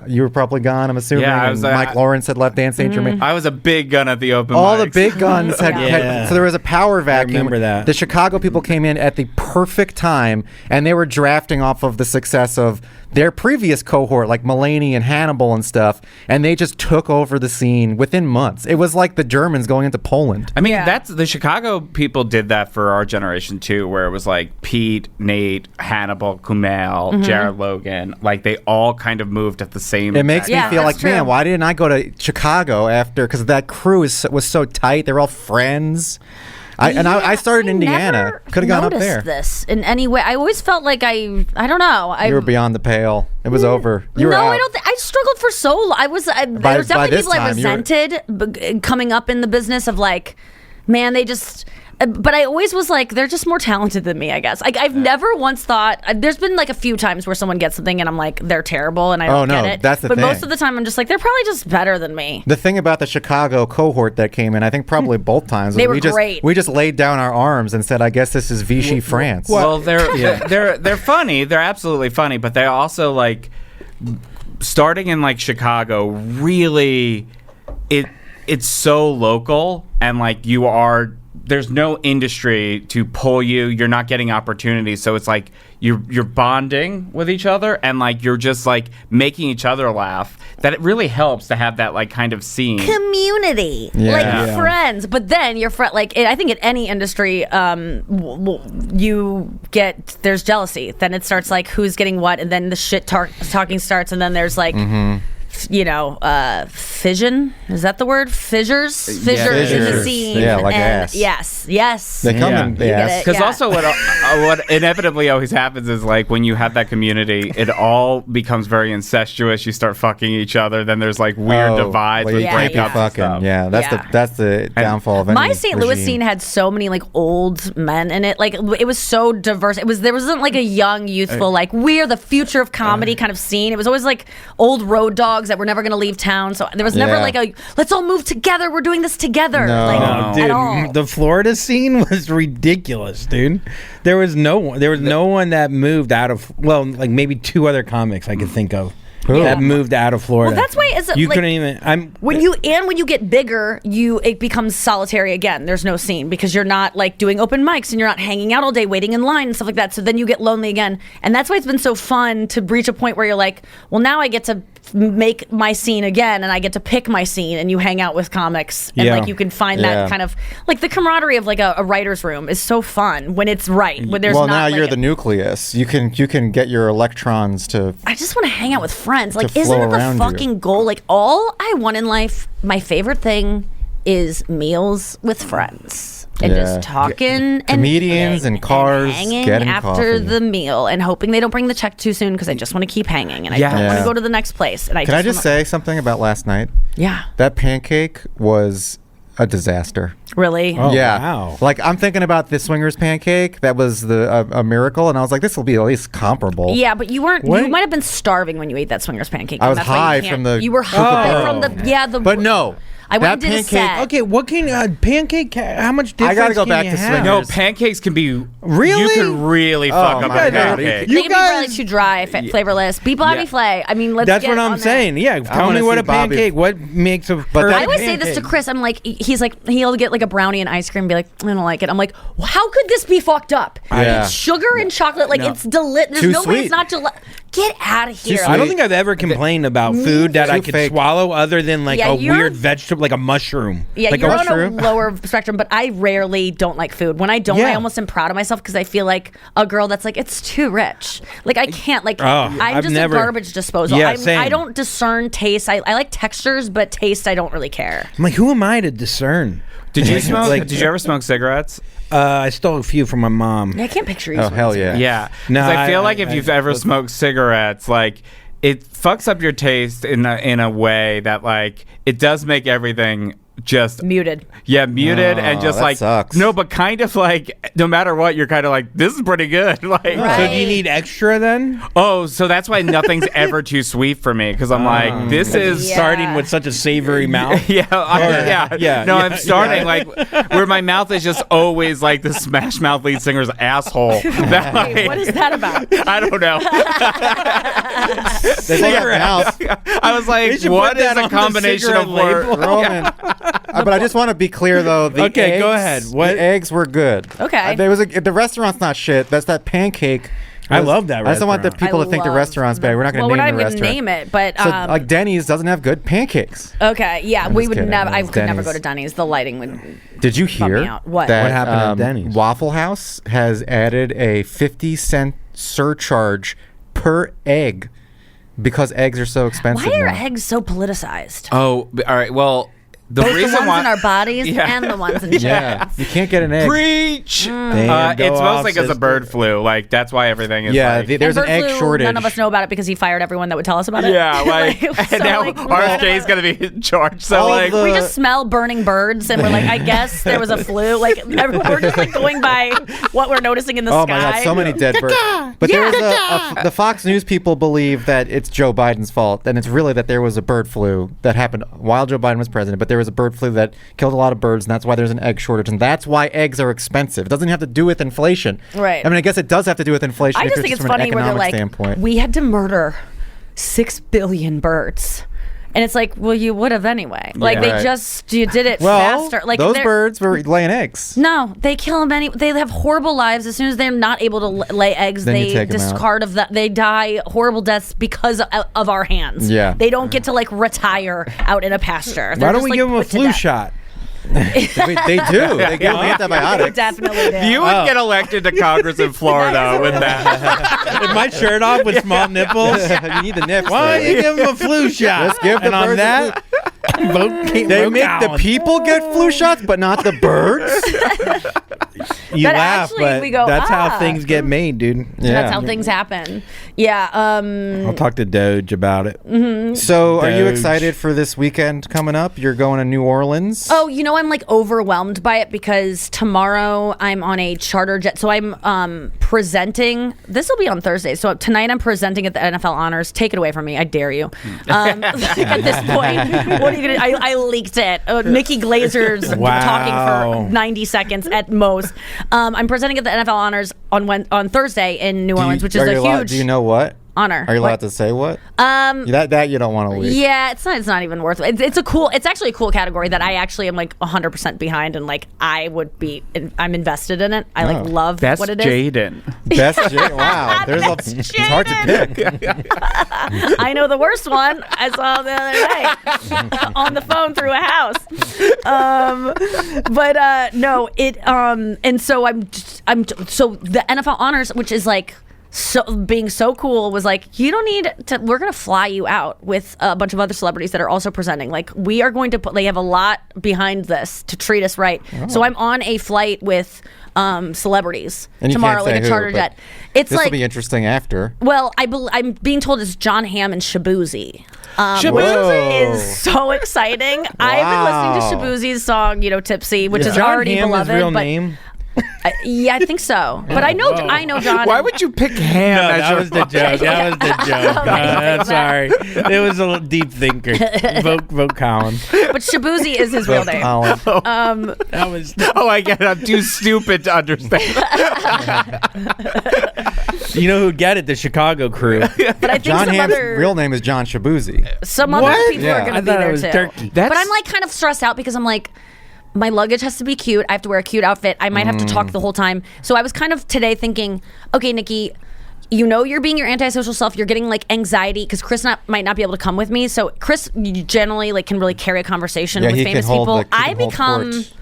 you were probably gone, I'm assuming. Yeah, I and was, Mike Lawrence had left, Dan St. Germain. I was a big gun at the open All the mics. big guns had, Yeah. so there was a power vacuum. remember that. The Chicago people came in at the perfect time, and they were drafting off of the success of their previous cohort, like Mulaney and Hannibal and stuff, and they just took over the scene within months. It was like the Germans going into Poland. I mean, Yeah. that's the Chicago people did that for our generation too, where it was like Pete, Nate, Hannibal, Kumail, Jared Logan, like they all kind of moved at the same. It makes me Yeah, feel that's like, man, true. why didn't I go to Chicago after? Because that crew was so tight. They were all friends. I started in Indiana. Could have gone up there. This in any way. I always felt like I don't know. You were beyond the pale. It was over. You were no, out. I don't. I struggled for so long. There was by definitely this people I time, you were- resented coming up in the business of like, man, they just. But I always was like, they're just more talented than me, I guess. Like, I've never once thought. There's been like a few times where someone gets something and I'm like, they're terrible, and I don't no, get it. that's the but thing. most of the time, I'm just like, they're probably just better than me. The thing about the Chicago cohort that came in, I think probably both times, was They were we just great. we just laid down our arms and said, I guess this is Vichy France. Well, they're funny. They're absolutely funny, but they also like starting in like Chicago. Really, it's so local, and like you are there's no industry to pull you. You're not getting opportunities, so it's like you're bonding with each other, and like you're just like making each other laugh. That it really helps to have that like kind of scene. Community, Yeah. like Yeah. friends. But then your friend, like I think in any industry, you get there's jealousy. Then it starts like who's getting what, and then the shit talking starts, and then there's like. Fission, is that the word? Fissures in the Fissures. scene. Yeah, like and ass. Yes. They come Yeah. in. You get Yes. it. Because Yeah. also what inevitably always happens is like when you have that community, it all becomes very incestuous. You start fucking each other. Then there's like weird divides like with you Yeah, can't be breakups and fucking. stuff. Yeah, that's the downfall of any My St. Louis regime. scene had so many like old men in it. Like it was so diverse. There wasn't like a young, youthful like we're the future of comedy kind of scene. It was always like old road dogs that were never going to leave town. So there was never Yeah. like a let's all move together. We're doing this together. No. Like, No, Dude, at all. the Florida scene was ridiculous, dude. There was no one that moved out of like maybe two other comics I could think of that moved out of Florida. Well, that's why you like, couldn't even. when you get bigger, it becomes solitary again. There's no scene because you're not like doing open mics and you're not hanging out all day waiting in line and stuff like that. So then you get lonely again, and that's why it's been so fun to reach a point where you're like, well, now I get to make my scene again, and I get to pick my scene, and you hang out with comics, and Yeah. like you can find Yeah. that kind of like the camaraderie of like a writer's room is so fun when it's right. When there's Well, not now like you're the nucleus. You can get your electrons to. I just want to hang out with friends. Like, To isn't flow it the around you. fucking goal? Like, all I want in life, my favorite thing is meals with friends. And Yeah. just talking and Comedians eating and cars, hanging getting after coffee. the meal and hoping they don't bring the check too soon because I just want to keep hanging and I Yeah. don't want Yeah. to go to the next place. And Can I just wanna- say something about last night? Yeah. That pancake was a disaster. Really? Oh, yeah. wow. Like I'm thinking about the swingers pancake. That was a miracle, and I was like, this will be at least comparable. Yeah, but you weren't. What? You might have been starving when you ate that swingers pancake. I and was that's why you high can't- from the You were high from the. Yeah, the. But no, I went that and did a pancake. set. Okay, what can pancake? How much difference? I gotta go can back you to have? swingers. No, pancakes can be Really? You can really fuck up my a God. pancake. They You can be probably guys- too dry, flavorless. Be Bobby Yeah. Flay. I mean, let's That's get what on I'm that. saying. Yeah, tell wanna me what see a Bobby- pancake. What makes a But perfect that- I always say this to pancake? Chris. I'm like, he's like, he'll get like a brownie and ice cream and be like, I don't like it. I'm like, well, how could this be fucked up? Yeah. It's sugar and chocolate. Like, it's delicious. There's Too no way sweet. it's not delicious. Get out of here. sweet. I don't think I've ever complained about food that I Too could fake. swallow other than like Yeah, a you're- weird vegetable, like a mushroom. Yeah, like you're on mushroom. a lower spectrum, but I rarely don't like food. When I don't, Yeah. I almost am proud of myself because I feel like a girl that's like, it's too rich. Like, I can't, like, I'm I've just never- a garbage disposal. Yeah, I same. don't discern taste. I like textures, but taste, I don't really care. I'm like, who am I to discern? Did you smoke? Like- Did you ever smoke cigarettes? I stole a few from my mom. I can't picture you. Oh hell yeah. Yeah. No, 'Cause I feel like I- if you've ever smoked cigarettes, like it fucks up your taste in a way that like it does make everything just Muted. muted Oh, and just that like sucks. no, but kind of like no matter what, you're kind of like this is pretty good. Like Right. So do you need extra then? oh, so that's why nothing's ever too sweet for me because I'm like this is Yeah. Starting with such a savory mouth. Yeah, Yeah, No, yeah, I'm starting like where my mouth is just always like the Smash Mouth lead singer's asshole. That, Wait, like, what is that about? I don't know. They take it out. I was like, They should what put is that a on the combination cigarette of words? label. Roman. But I just want to be clear though. The Okay, go eggs- ahead. What- The eggs were good. Okay. There was the restaurant's not shit. That's that pancake. I love that I just don't want the restaurant. people to think the love restaurant's bad. We're not going Well, to we're name not the even restaurant. name it, but So like Denny's doesn't have good pancakes. okay, yeah, I'm we just would kidding. never. I It's could never Denny's. go to Denny's. The lighting would. Did you Bump hear me out. What? that What happened at Denny's? Waffle House has added a 50-cent surcharge per egg because eggs are so expensive Why are now. eggs so politicized? Oh, all right. Well, the Both the reason ones why in our bodies Yeah. and the ones in Yeah, chickens. you can't get an egg. preach. Damn, go It's off, mostly because of sister. bird flu. Like that's why everything is. Yeah, like, there's an And egg bird flu, shortage. None of us know about it because he fired everyone that would tell us about it. yeah, like so, and now like, RFK is gonna be in charge. So All of like, the- we just smell burning birds and we're like, I guess there was a flu. Like we're just like going by what we're noticing in the Oh sky. my God, so many dead birds. But there was the Fox News people believe that it's Joe Biden's fault, and it's really that there was a bird flu that happened while Joe Biden was president. But there was a bird flu that killed a lot of birds, and that's why there's an egg shortage, and that's why eggs are expensive. It doesn't have to do with inflation. Right. I mean, I guess it does have to do with inflation. I if just you're think it's from an funny where they're economic like, standpoint. we had to murder 6 billion birds. And it's like, well, you would have anyway. Like Yeah. you did it faster. Like those they're- birds were laying eggs. No, they kill them they have horrible lives. As soon as they're not able to lay eggs, Then you they take 'em out. discard of that. They die horrible deaths because of our hands. Yeah. They don't get to like retire out in a pasture. Why They're don't just, we like, give them a put to flu death. shot? They do. They give them antibiotics. Definitely do. You would get elected to Congress in Florida with that. With my shirt off with small nipples. You need the nips. Why don't there. you give them a flu shot? Let's give the and on birds a that, vote. They make the people get flu shots, but not the birds. You But laugh, actually, but we go, that's how ah. things get made, dude. Yeah. That's how things happen. Yeah. I'll talk to Doge about it. So, are you Doge. excited for this weekend coming up? You're going to New Orleans. Oh, I'm like overwhelmed by it because tomorrow I'm on a charter jet. So I'm presenting. This will be on Thursday. So tonight I'm presenting at the NFL Honors. Take it away from me. I dare you. At this point, what are you gonna? I leaked it. Nikki Glaser's Wow. talking for 90 seconds at most. I'm presenting at the NFL Honors on Thursday in New Orleans, which is are a you allowed- huge Do you know what? honor. Are you allowed What? to say what? That you don't want to leak. Yeah, it's not even worth it. It's actually a cool category that I actually am like 100% behind, and like I'm invested in it. I Oh. like love That's what it is. Jaden. Best. Wow. It's hard to pick. I know the worst one. I saw the other day on the phone through a house. No, it and so so the NFL Honors, which is like so being so cool, was like, you don't need to, we're gonna fly you out with a bunch of other celebrities that are also presenting. Like, we are going to they have a lot behind this to treat us right. So I'm on a flight with celebrities And you tomorrow can't say in a who, charter but jet. It's This will like, be interesting after. well, I'm being told it's John Hamm and Shaboozy. Which Whoa. is so exciting. I've been listening to Shaboozy's song, Tipsy, which is John already Hamm beloved. his real but name? yeah, I think so. But I know John. Why would you pick Ham No, as that your was the joke. That was the joke. Right. Sorry. It was a deep thinker. Vote Colin. But Shaboozy is his real name. Colin. That was. Oh, I get it. I'm too stupid to understand. You know who'd get it? The Chicago crew. But I think John some Hamm's other real name is John Shaboozy. other What? people Yeah. are going I to be thought it there was too. Turkey. But I'm like kind of stressed out because I'm like, my luggage has to be cute. I have to wear a cute outfit. I might have to talk the whole time. So I was kind of today thinking, okay, Nikki, you're being your antisocial self. You're getting like anxiety because Chris might not be able to come with me. So Chris generally like can really carry a conversation Yeah, with he can famous hold people. the- he I can hold become court.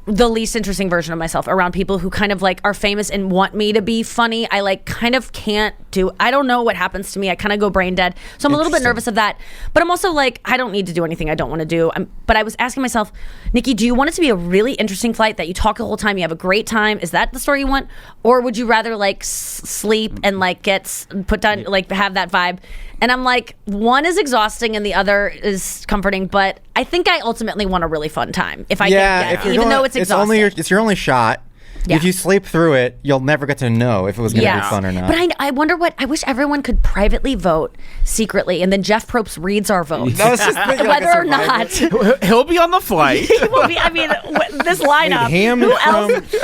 the least interesting version of myself around people who kind of like are famous and want me to be funny. I like kind of can't I don't know what happens to me. I kind of go brain dead. So I'm a little bit Interesting. nervous of that. But I'm also like, I don't need to do anything I don't want to do. But I was asking myself, Nikki, do you want it to be a really interesting flight that you talk the whole time, you have a great time? Is that the story you want? Or would you rather like sleep and like get put down, like have that vibe? And I'm like, one is exhausting and the other is comforting, but I think I ultimately want a really fun time if I Yeah, can, even though it's exhausting. it's your only shot. Yeah. If you sleep through it, you'll never get to know if it was going to be fun or not. But I wonder I wish everyone could privately vote secretly, and then Jeff Probst reads our votes. That was just thinking, like, a Whether or survivor. not He'll be on the flight. he will be, this lineup.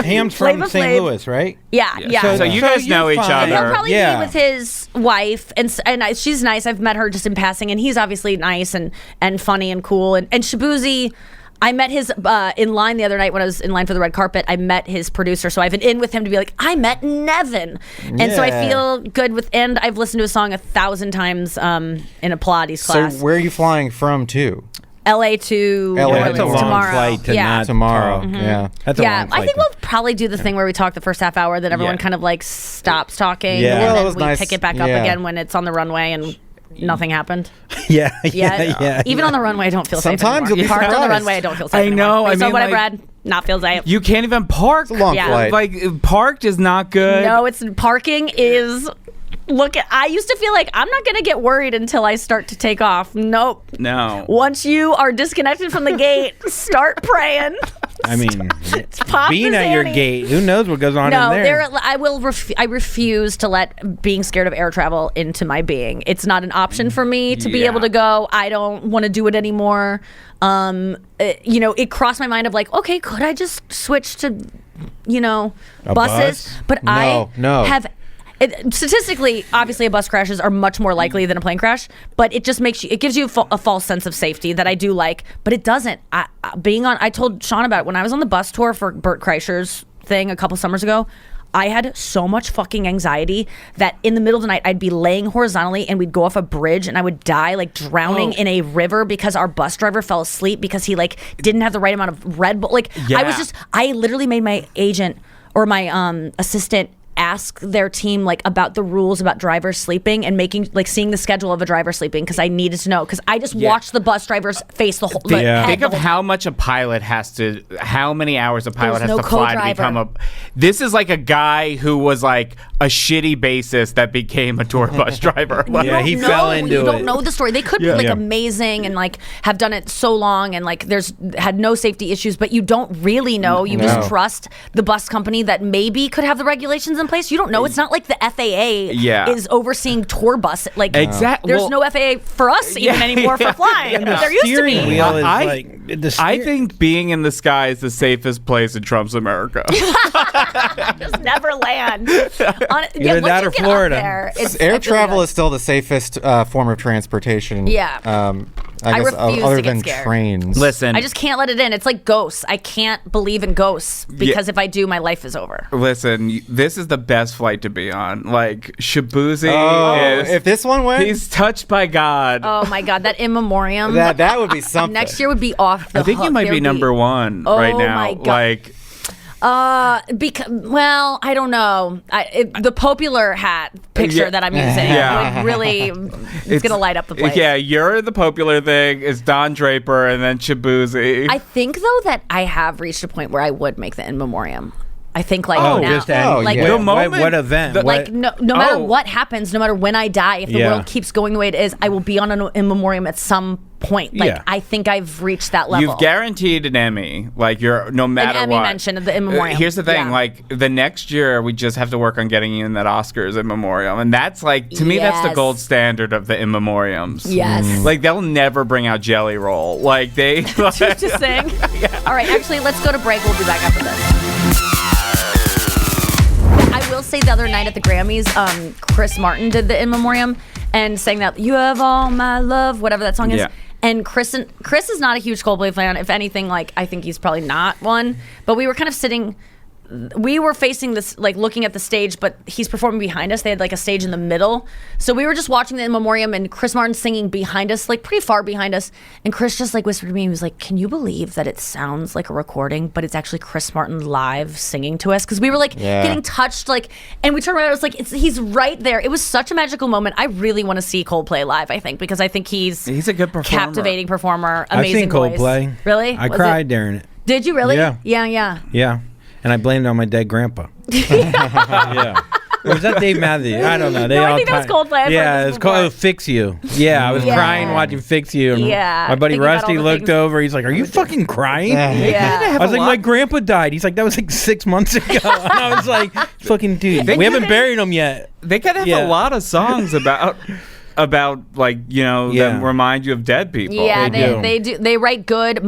Ham's Flavor from St. Flav. Louis, right? Yeah. So you guys know each other. He'll probably Yeah. be with his wife, and she's nice. I've met her just in passing, and he's obviously nice and funny and cool. And Shaboozy, I met his in line the other night when I was in line for the red carpet. I met his producer, so I have an in with him to be like, I met Nevin, and so I Yeah. feel good with. And I've listened to a song 1,000 times in a Pilates So class. where are you flying from to? LA to LA. New Yeah, Orleans that's a long tomorrow. flight to yeah. not Tomorrow. talk. Yeah. That's a Yeah, long I flight think to- we'll probably do the thing where we talk the first half hour, then everyone Yeah. kind of like stops talking, Yeah. and Well, it then was we nice. pick it back up Yeah. again when it's on the runway and nothing happened. Yeah. Even on the runway, I don't feel safe Sometimes anymore. you'll be Parked on the surprised. runway, I don't feel safe I anymore. know, I Based on mean, what I've like- read, not feel safe. You can't even park. It's a long Yeah. flight. Like parked is not good. No, it's parking is. I used to feel like I'm not gonna get worried until I start to take off. Nope. No. Once you are disconnected from the gate, start praying. I mean, Pop being the at your Xanny. gate, who knows what goes on No, in there? I refuse to let being scared of air travel into my being. It's not an option for me to be Yeah. able to go. I don't want to do it anymore. It crossed my mind of like, okay, could I just switch to, A buses? bus? But No. I have Statistically, obviously, bus crashes are much more likely than a plane crash, but it just it gives you a false sense of safety that I do like, but it doesn't. I told Sean about it when I was on the bus tour for Bert Kreischer's thing a couple summers ago. I had so much fucking anxiety that in the middle of the night, I'd be laying horizontally and we'd go off a bridge and I would die like drowning in a river because our bus driver fell asleep because he like didn't have the right amount of Red Bull. Like I literally made my agent or my assistant ask their team like about the rules about drivers sleeping and seeing the schedule of a driver sleeping because I needed to know because I just watched the bus drivers face the whole. Think of how much a pilot how many hours a pilot has to fly to become a. This is like a guy who was like a shitty bassist that became a tour bus driver. He fell into it. You don't know the story. They could be like amazing and like have done it so long and like had no safety issues, but you don't really know. You just trust the bus company that maybe could have the regulations in place. You don't know. It's not like the FAA is overseeing tour bus. Like exactly. There's no FAA for us even anymore for flying. There used to be. Wheel is I think being in the sky is the safest place in Trump's America. Just never land. Either that or Florida. Air travel is still the safest form of transportation. Yeah. I guess refuse other to get than scared. trains. Listen, I just can't let it in. It's like ghosts. I can't believe in ghosts because if I do, my life is over. Listen, this is the best flight to be on. Like Shaboozy is. If this one went, he's touched by God. Oh my God, that in memoriam. that would be something. Next year would be off the I think hook. you might be number one right now. My God. Like. Well, I don't know. The popular hat picture that I'm using would really, it's gonna light up the place. Yeah, you're the popular thing. It's Don Draper and then Shaboozy. I think though that I have reached a point where I would make the in memoriam. I think like now, just like the moment, what event? Like no matter what happens, no matter when I die, if the world keeps going the way it is, I will be on an in memoriam at some point. Like I think I've reached that level. You've guaranteed an Emmy. Like you're no matter an what. Emmy mention of the in memoriam. Here's the thing. Like the next year, we just have to work on getting you in that Oscars in memoriam, and that's like to me that's the gold standard of the in memoriams. Yes. Like they'll never bring out Jelly Roll. Like they just to sing. All right, actually, let's go to break. We'll be back after this. I will say the other night at the Grammys, Chris Martin did the in memoriam and sang that "You Have All My Love," whatever that song is. Yeah. And Chris is not a huge Coldplay fan. If anything, like I think he's probably not one. But we were kind of sitting. We were facing this, like looking at the stage, but he's performing behind us. They had like a stage in the middle. So we were just watching the in memoriam and Chris Martin singing behind us, like pretty far behind us. And Chris just like whispered to me, he was like, "Can you believe that it sounds like a recording, but it's actually Chris Martin live singing to us?" Because we were like getting touched, like, and we turned around, it was like, he's right there. It was such a magical moment. I really want to see Coldplay live, I think, because I think he's a good performer. Captivating performer, amazing I've seen voice. Coldplay. Really? I cried during it. Did you really? Yeah. Yeah. And I blamed it on my dead grandpa. Yeah. Or was that Dave Matthews? I don't know. I think that was Coldplay. I've heard this it's called Fix You. Yeah, I was crying watching Fix You. And my buddy thinking about all Rusty the looked things- over. He's like, "Are you fucking crying?" Yeah. I was like, "My grandpa died." He's like, "That was like 6 months ago." And I was like, "Fucking dude, we haven't buried him yet." They could have a lot of songs about like that remind you of dead people. Yeah, they do. They write good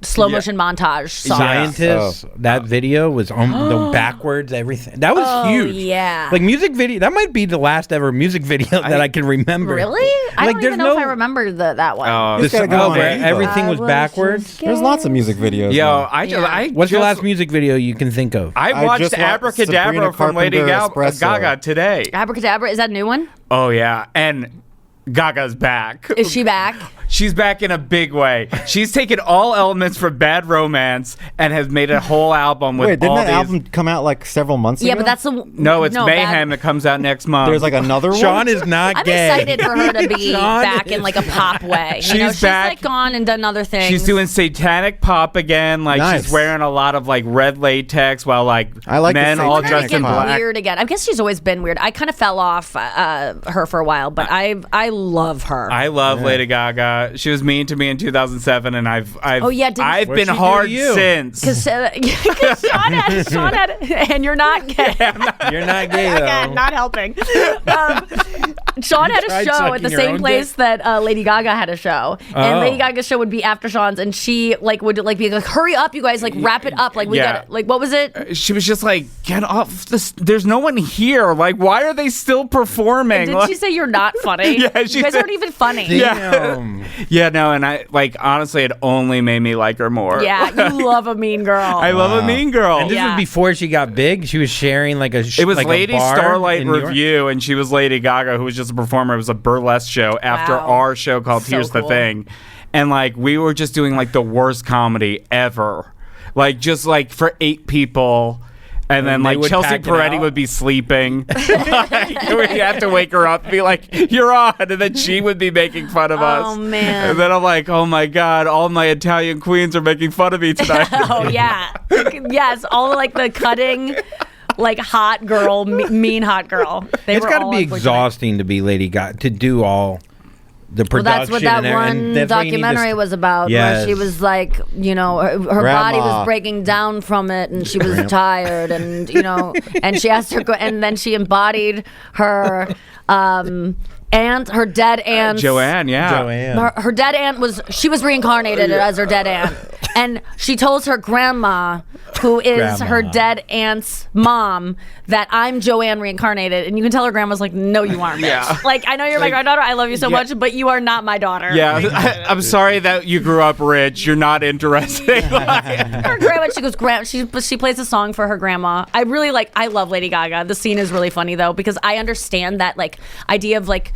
slow motion montage songs. Scientists. That video was on the backwards everything. That was huge. Yeah. Like music video. That might be the last ever music video that I can remember. Really? I don't even know if I remember that one. Where everything was backwards. There's lots of music videos. What's the last music video you can think of? I watched Abracadabra from Lady Gaga today. Abracadabra, is that a new one? Oh yeah, and Gaga's back. Is she back? She's back in a big way. She's taken all elements from Bad Romance and has made a whole album with didn't all that these... album come out like several months ago? Yeah, but that's it's Mayhem that comes out next month. There's like another one? Sean is not I'm gay. excited for her to be back in like a pop way. She's back. Like gone and done other things. She's doing satanic pop again. Like Nice. she's wearing a lot of like red latex while like I like the men all satanic dressed in pop. black. Weird again. I guess she's always been weird. I kind of fell off her for a while, but I love her. I love Lady Gaga. She was mean to me in 2007, and I've been What'd she do hard to you? since. Because Sean had, and you're not gay. You're not gay though. Again, not helping. Sean had a tried show at sucking the your same own place that Lady Gaga had a show, and Oh. Lady Gaga's show would be after Sean's, and she like would like be like, "Hurry up, you guys! Like wrap it up! Like we Yeah. got it. Like what was it? She was just like, get off this. There's no one here. Like, why are they still performing? Did Like- she say you're not funny? Yeah, she you guys said- aren't even funny. Damn. Yeah, no, and I like honestly, it only made me like her more. Yeah, you love a mean girl. I love a mean girl. And this Yeah. was before she got big. She was sharing like a. It was like Lady a bar Starlight in New York. Review, and she was Lady Gaga, who was just a performer. It was a burlesque show after Wow. our show called So Here's the cool. Thing. And like we were just doing like the worst comedy ever. Like just like for 8 people. And then they like would Chelsea pack it Peretti out? would be sleeping. Like, we have to wake her up and be like, "You're on," and then she would be making fun of us. Oh, man. And then I'm like, "Oh my god, all my Italian queens are making fun of me tonight." Oh yeah, yes, all like the cutting, like hot girl, mean hot girl. They It's were got to all be unfortunate. exhausting to be Lady Gaga to do all the Well, production. that's what that and everything. one That's why you need documentary to- was about. Yes. Where she was like, you know, her body was Grandma. breaking down from it, and she was tired, and you know, and she asked her, and then she embodied her aunt, her dead aunt, Joanne, yeah. Joanne. Her dead aunt was reincarnated as her dead aunt, and she tells her grandma, who is her Grandma. dead aunt's mom, that I'm Joanne reincarnated, and you can tell her grandma's like, no, you aren't, bitch. Yeah. Like I know you're my granddaughter, I love you so Yeah. much, but you are not my daughter. Yeah, I'm sorry that you grew up rich. You're not interesting. Her grandma, she goes, she plays a song for her grandma. I love Lady Gaga. The scene is really funny though, because I understand that like idea of like,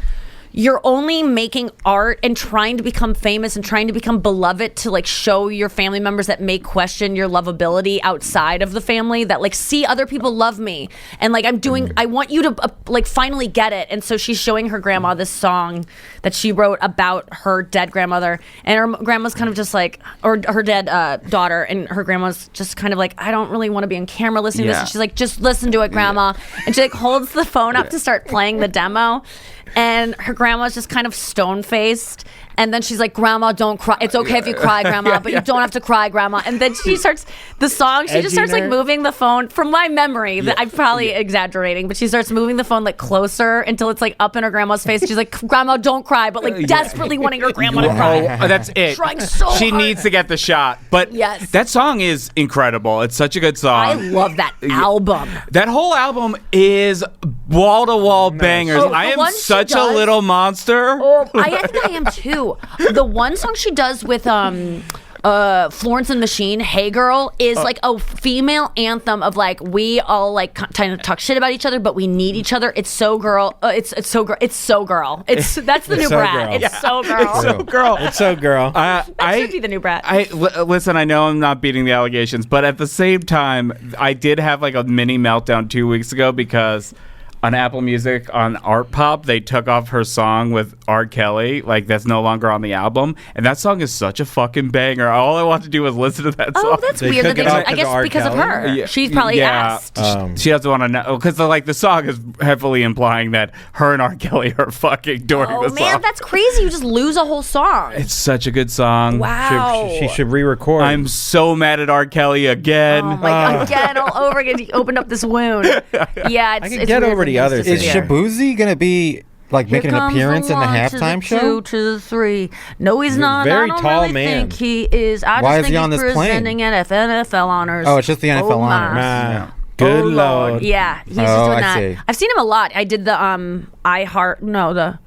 you're only making art and trying to become famous and trying to become beloved to like show your family members that may question your lovability outside of the family, that like, see, other people love me, and like I want you to like finally get it. And so she's showing her grandma this song that she wrote about her dead grandmother, and her grandma's kind of just like, or her dead daughter, and her grandma's just kind of like, I don't really want to be on camera listening to this, Yeah. and she's like, just listen to it, grandma. And she like holds the phone up to start playing the demo, and her grandma's just kind of stone-faced, and then she's like, grandma, don't cry, it's okay if you cry, grandma, but you don't have to cry, grandma. And then she starts the song, she just starts like Edging her. moving the phone, from my memory, that I'm probably exaggerating, but she starts moving the phone like closer until it's like up in her grandma's face. She's like, grandma, don't cry, but like desperately wanting her grandma to cry. Oh, that's it. Trying so she hard. needs to get the shot. But Yes. that song is incredible. It's such a good I song. love that album. That whole album is wall to wall bangers. Oh, the I am one she such a does- little monster. Oh, I think I am too. The one song she does with Florence and the Machine, "Hey Girl," is like a female anthem of like, we all like kind of talk shit about each other, but we need each other. It's so girl. It's so girl. It's so girl. That's the new so brat. girl. It's so girl. So, girl. It's so girl. That should be the new brat. Listen, I know I'm not beating the allegations, but at the same time, I did have like a mini meltdown 2 weeks ago because on Apple Music, on Art Pop, they took off her song with R. Kelly. Like, that's no longer on the album. And that song is such a fucking banger. All I want to do is listen to that song. Oh, that's They weird. took That it they off I because guess of R. because of Kelly? her. Yeah, She's probably yeah. asked. She doesn't want to know because like the song is heavily implying that her and R. Kelly are fucking during Oh the man, song. that's crazy. You just lose a whole song. It's such a good song. Wow. She should re-record. I'm so mad at R. Kelly again. Oh my god! Again, all over again. He opened up this wound. Yeah, it's, I can it's get weird over when the things others. Is disappear. Shaboozy gonna be like making an appearance in the halftime show? 2 to the 3. No, he's not. very I don't tall really man. think he is. I Why just is think he on he's this plane? presenting NFL honors. Oh, it's just the NFL my. honors. Ah, good Oh, lord. Yeah, he's Oh, just doing I that. see. I've seen him a lot. I did the iHeart. No, the.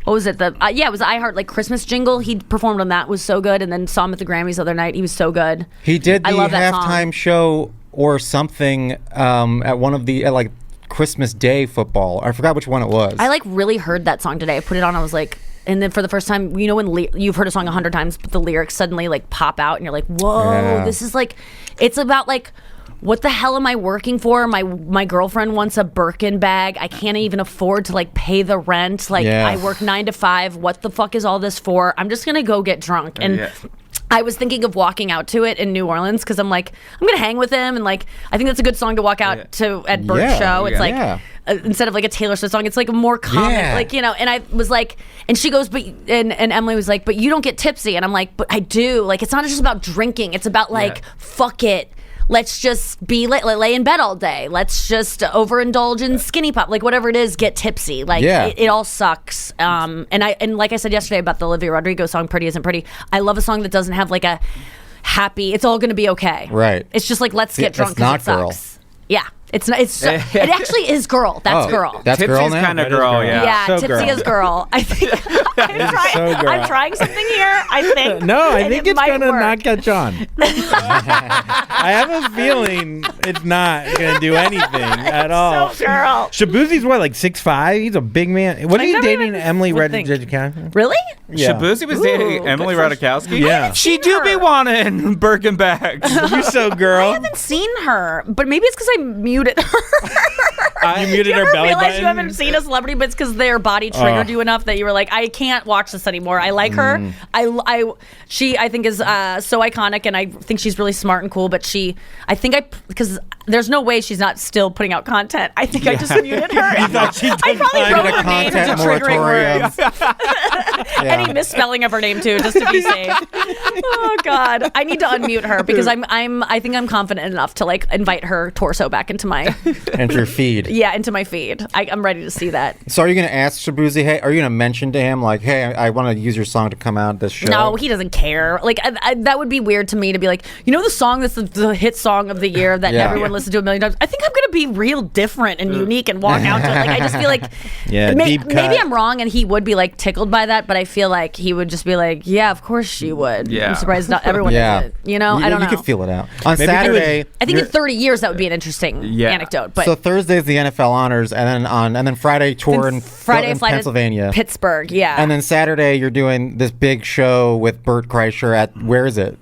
What was it? Yeah, it was the iHeart like Christmas jingle. He performed on that. It was so good. And then saw him at the Grammys the other night. He was so good. He did I the love that song. halftime show or something at one of the like Christmas Day football. I forgot which one it was. I like really heard that song today. I put it on. I was like, and then for the first time, you know, when you've heard a song 100 times, but the lyrics suddenly like pop out, and you're like, whoa, Yeah. this is like, it's about like, what the hell am I working for? My girlfriend wants a Birkin bag. I can't even afford to like pay the rent. Like Yeah. I work 9 to 5. What the fuck is all this for? I'm just gonna go get drunk. And Yeah. I was thinking of walking out to it in New Orleans because I'm like, I'm gonna hang with him, and like I think that's a good song to walk out to at Bert's Yeah, show. It's yeah. like Yeah. instead of like a Taylor Swift song, it's like a more common, Yeah. like, you know. And I was like, and she goes, but and Emily was like, but you don't get tipsy, and I'm like, but I do. Like it's not just about drinking. It's about like fuck it. let's just be lay in bed all day. Let's just overindulge in skinny pop, like whatever it is. Get tipsy, like it all sucks. And like I said yesterday about the Olivia Rodrigo song "Pretty Isn't Pretty," I love a song that doesn't have like a happy. It's all going to be okay. Right. It's just like let's get drunk. It's not it girl. sucks. Yeah. It's not. It actually is girl. That's girl. That's girl Tipsy's now? kind of That is girl, girl. yeah. Yeah, So tipsy girl. is girl. I think I'm trying something here. I think. No, I and think it it's might gonna work. not catch on. I have a feeling it's not gonna do anything at all. So girl. Shaboozy's what, like 6'5"? He's a big man. Wasn't I he never dating even Emily would think. Ratajkowski? Really? Yeah. Shaboozy was Ooh, dating good Emily for- Ratajkowski. Yeah. She do be her. wanting Birkin bags. You so girl. I haven't seen her, but maybe it's because I muted her. You muted Do you her ever belly realize button. you haven't seen a celebrity, but it's because their body triggered you enough that you were like, I can't watch this anymore. I like her. She I think is so iconic, and I think she's really smart and cool. But because there's no way she's not still putting out content. I think I just muted her. I probably Needed wrote a her name into content triggering moratorium. words. Any misspelling of her name too, just to be safe. Oh God, I need to unmute her because I think I'm confident enough to like invite her torso back into my Enter your feed. into my feed. I'm ready to see that. So are you going to ask Shaboozy, hey, are you going to mention to him, like, hey, I want to use your song to come out this show? No, he doesn't care. Like that would be weird to me to be like, the song that's the hit song of the year that Yeah. everyone listened to a million times. I think I'm gonna be real different and unique and walk out to it. Like I just feel like, Yeah, deep cut. maybe I'm wrong and he would be like tickled by that, but I feel like he would just be like, yeah, of course she would. Yeah. I'm surprised not everyone Yeah. does it. I don't know. You could feel it out. On Maybe he Saturday, I think in 30 years that would be an interesting Yeah. anecdote. But so Thursday's the NFL honors, and then Friday tour in Friday flight to Pennsylvania. Pittsburgh, yeah. And then Saturday, you're doing this big show with Bert Kreischer at, where is it?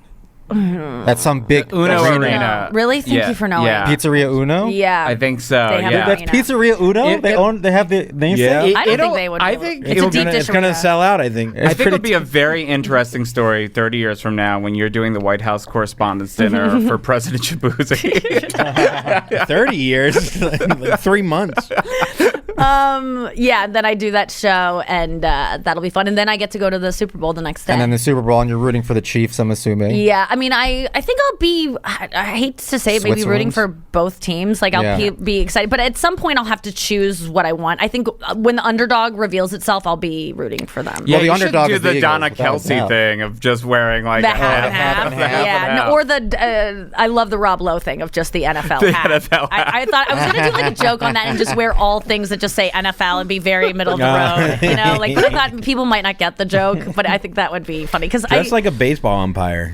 At some big Uno arena. Arena. Really? Thank you for knowing. Yeah. Pizzeria Uno? Yeah. I think so. They have Yeah. that. That's Pizzeria Uno? They have the name? Yeah. I don't think they would. I do think it. it It's a would deep dish. It's gonna arena. sell out, I think. I think it'll be a very interesting story 30 years from now when you're doing the White House Correspondents' Dinner for President Shaboozy. 30 years, like 3 months. Yeah, then I do that show, and that'll be fun. And then I get to go to the Super Bowl the next day. And then the Super Bowl, and you're rooting for the Chiefs, I'm assuming. Yeah, I mean, I think I'll be. I hate to say it, maybe rooting Switzerland? for both teams. Like I'll Yeah. be excited, but at some point I'll have to choose what I want. I think when the underdog reveals itself, I'll be rooting for them. Yeah, the you underdog should is do the the Eagles, Donna without a Kelsey doubt. thing of just wearing like The a half and half. Yeah, no, or the I love the Rob Lowe thing of just the NFL The hat. NFL hat. I thought I was gonna do like a joke on that and just wear all things that just say NFL and be very middle of the road. But I thought people might not get the joke, but I think that would be funny because Just like a baseball umpire.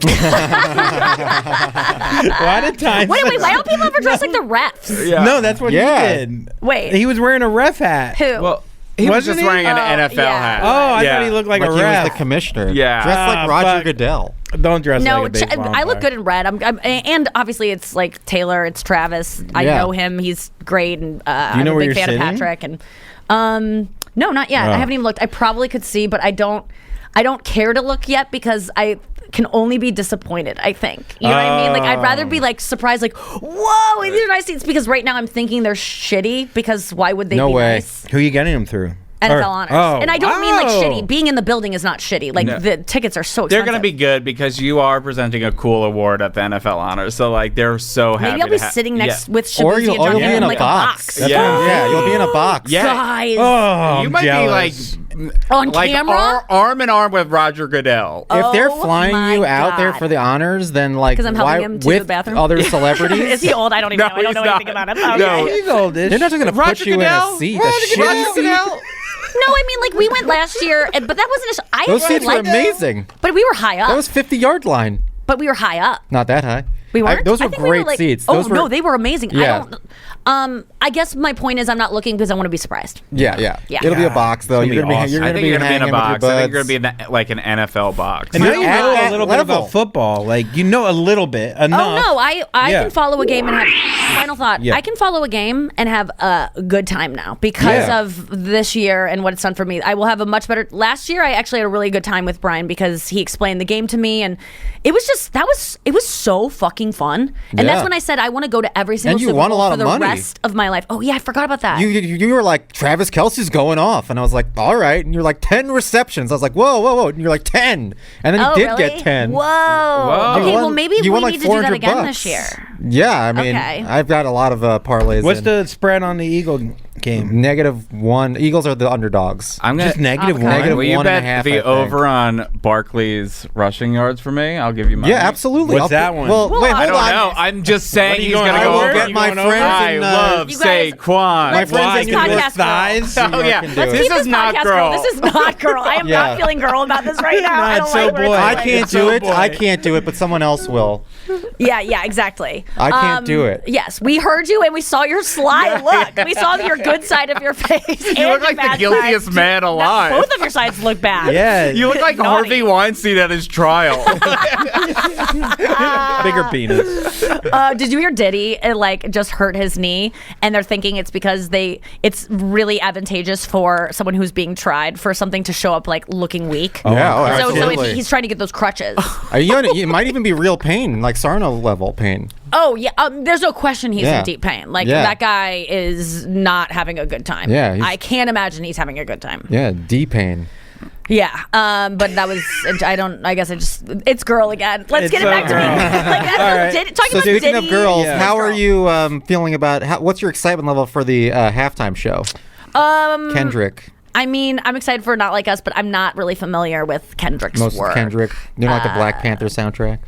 Why did time? wait, why don't people ever dress like the refs? Yeah. No, that's what Yeah. he did. Wait. He was wearing a ref hat. Who? Well, he was Wasn't just he? wearing an Oh, NFL yeah. hat. Oh, I Yeah. thought he looked like Like a he was ref. the commissioner. Yeah. Dressed like Roger fuck. Goodell. Don't dress No, like a baseball I look umpire. good in red. And obviously it's like Taylor, it's Travis. I Yeah. know him. He's great, and I'm know a where big you're fan of sitting? Patrick. And no, not yet. I Oh. haven't even looked. I probably could see, but I don't care to look yet because I can only be disappointed. I think you know what I mean. Like I'd rather be like surprised, like whoa, these are nice seats. Because right now I'm thinking they're shitty. Because why would they No be way. nice? Who are you getting him through? NFL honors. Oh, And I don't mean like wow. shitty. Being in the building is not shitty. Like No. the tickets are so expensive. They're going to be good because you are presenting a cool award at the NFL honors. So, like, they're so happy Maybe I'll be to sitting next with Or Shaboozy you'll, and or John you'll be Hamm in a like box. a box. Yeah, you'll be in a box. Yeah. Guys. Oh, I'm You might jealous. be like On like camera? arm in arm with Roger Goodell. If they're Oh flying my you out there God. for the honors, then like 'Cause I'm helping him to with the bathroom? other celebrities, Is he old? I don't even No, know. I don't he's know not. anything about him. Okay. No. He's oldish. they're not just gonna put Roger you Goodell? in a seat. Roger A Goodell? shitty seat. Goodell? No, I mean like we went last year, but that wasn't. I Those actually seats were liked amazing. But we were high up. That was 50-yard line. But we were high up. Not that high. We weren't. Those I were think we great like- seats. Oh Those were, no, they were amazing. Yeah. I guess my point is I'm not looking because I want to be surprised. Yeah. Yeah. It'll be a box though. It's gonna You're be gonna be. awesome. You're I gonna think be you're going to be in a hanging with your box. I think you're buds. going to be in like an NFL box. And You're you at know a that little bit level. about football. Like, you know a little bit. Enough. Oh no, I Yeah. can follow a game and have final thought. Yeah. I can follow a game and have a good time now because Yeah. of this year and what it's done for me. I will have a much better. Last year, I actually had a really good time with Brian because he explained the game to me, and it was just it was so fucking making fun. And that's Yeah. when I said I want to go to every single And you Super won a Bowl lot for of the money. rest of my life. Oh yeah, I forgot about that. You were like, Travis Kelce's going off. And I was like, all right. And you're like, 10 receptions. I was like, whoa. And you're like, 10. And then you oh, did really? get 10. Whoa. Whoa. Okay, You well won- maybe you we won like need to do that $400 again this year. Yeah, I mean, Okay. I've got a lot of parlays. What's in. the spread on the Eagle game? -1? Eagles are the underdogs. I'm gonna Just negative Okay. one. Negative Will you 1.5, bet I the think. over on Barkley's rushing yards for me? I'll give you money. Yeah, absolutely. What's that one? Well, wait, I hold I don't on. know. I'm just saying What are you he's going gonna I go will over? get You my going over? friends I in, love You guys- Saquon. my Let's friends keep in this New York podcast girl. thighs. Oh, yeah. can do Let's it. keep This is not podcast girl. This is not girl. I am Yeah. not feeling girl about this right now. I Not don't so like where it's boy. I going. can't It's do so it. boy. I can't do it, but someone else will. Yeah, exactly. I can't do it. Yes, we heard you and we saw your sly look. We saw your good side of your face. You look like the guiltiest man alive. Both of your sides look bad. Yeah, You look like Naughty. Harvey Weinstein at his trial. bigger penis. Did you hear Diddy like just hurt his knee, and they're thinking it's because it's really advantageous for someone who's being tried for something to show up like looking weak. Yeah, oh, so absolutely. he's trying to get those crutches. It might even be real pain, like Sarno level pain. Oh yeah, there's no question he's Yeah. in deep pain. Like Yeah. that guy is not having a good time. Yeah, I can't imagine he's having a good time. Yeah, D pain. Yeah, but that was I guess it's girl again. Let's get it so back to me. girl. Like that's All right. talking So about speaking Diddy. of girls, Yeah. how are you feeling about what's your excitement level for the halftime show? Kendrick. I mean, I'm excited for Not Like Us, but I'm not really familiar with Kendrick's Most work. of Kendrick. You know, like the Black Panther soundtrack.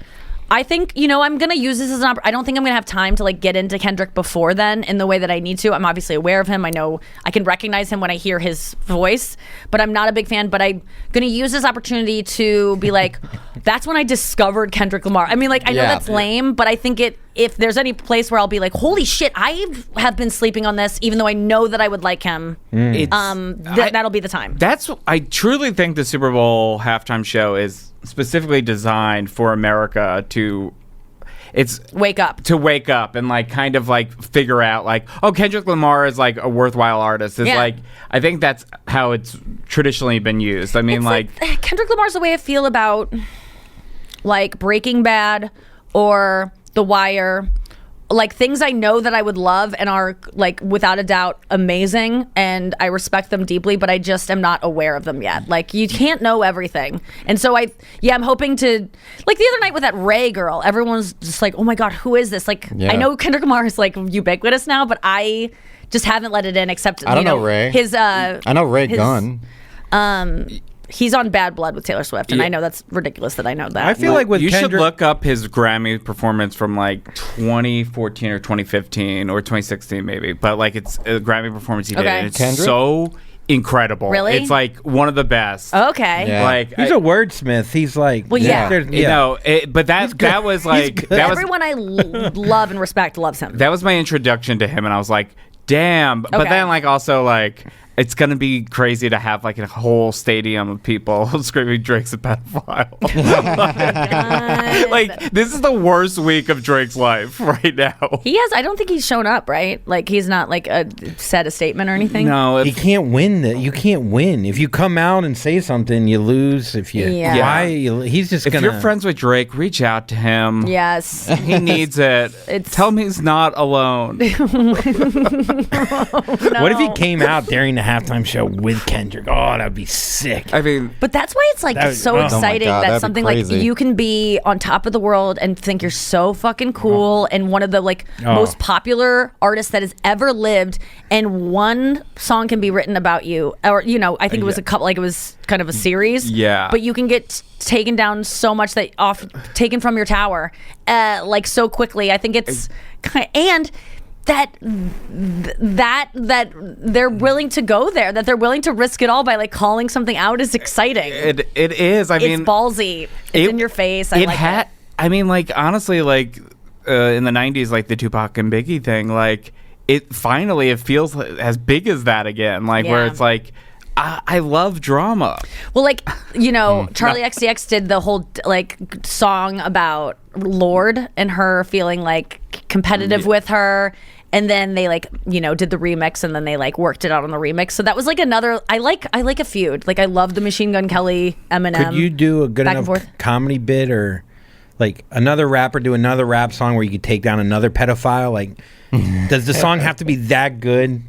I think, I'm going to use this as an I don't think I'm going to have time to like get into Kendrick before then in the way that I need to. I'm obviously aware of him. I know I can recognize him when I hear his voice, but I'm not a big fan. But I'm going to use this opportunity to be like, that's when I discovered Kendrick Lamar. I mean, like, I know Yeah. that's lame, but I think if there's any place where I'll be like, holy shit, I have been sleeping on this, even though I know that I would like him, that'll be the time. I truly think the Super Bowl halftime show is specifically designed for America to Wake up. and like kind of like figure out like, oh, Kendrick Lamar is like a worthwhile artist. It's Yeah. like, I think that's how it's traditionally been used. I mean, It's like Kendrick Lamar's the way I feel about like Breaking Bad or The Wire, like things I know that I would love and are like without a doubt amazing, and I respect them deeply, but I just am not aware of them yet. Like you can't know everything, and so I'm hoping to, like the other night with that Ray girl, everyone's just like, oh my god, who is this? Like Yeah. I know Kendrick Lamar is like ubiquitous now, but I just haven't let it in. Except I don't know Ray. His I know Ray Gunn. He's on Bad Blood with Taylor Swift, and Yeah. I know that's ridiculous that I know that. I feel like with you Kendrick, should look up his Grammy performance from like 2014 or 2015 or 2016 maybe, but like it's a Grammy performance he did, Okay. and it's Kendrick? so incredible. Really? It's like one of the best. Okay. Yeah. Like he's a wordsmith. He's like, Well, yeah. there's- you know, but that was like that was Everyone I love and respect loves him. that was my introduction to him, and I was like, damn. But Okay. then like also like it's gonna be crazy to have like a whole stadium of people screaming Drake's a pedophile. Like this is the worst week of Drake's life right now. I don't think he's shown up, right? Like he's not like said a statement or anything. No, He can't win that. You can't win if you come out and say something. You lose. If you Yeah. why he's just if gonna. you're friends with Drake, reach out to him. Yes. He needs it. Tell him he's not alone. What if he came out during the halftime show with Kendrick? Oh, that'd be sick. I mean, But that's why it's like That would- so oh my exciting God, that that'd be something like crazy. you can be on top of the world and think you're so fucking cool and one of the like most popular artists that has ever lived, and one song can be written about you, or I think it was a couple, like it was kind of a series. Yeah. But you can get taken down so much that taken from your tower, like so quickly. I think it's and that they're willing to go there, that they're willing to risk it all by like calling something out is exciting. it is. I mean, It's ballsy. It's in your face. I like it. I mean, like honestly, like in the '90s, like the Tupac and Biggie thing, like it feels as big as that again. Like where Yeah. it's like, I love drama. Well, like Charlie XCX did the whole like song about Lorde and her feeling like competitive with her, and then they like did the remix, and then they like worked it out on the remix. So that was like another. I like a feud. Like I love the Machine Gun Kelly Eminem. Could you do a good back and enough forth. comedy bit or like another rapper do another rap song where you could take down another pedophile? Like, does the song have to be that good?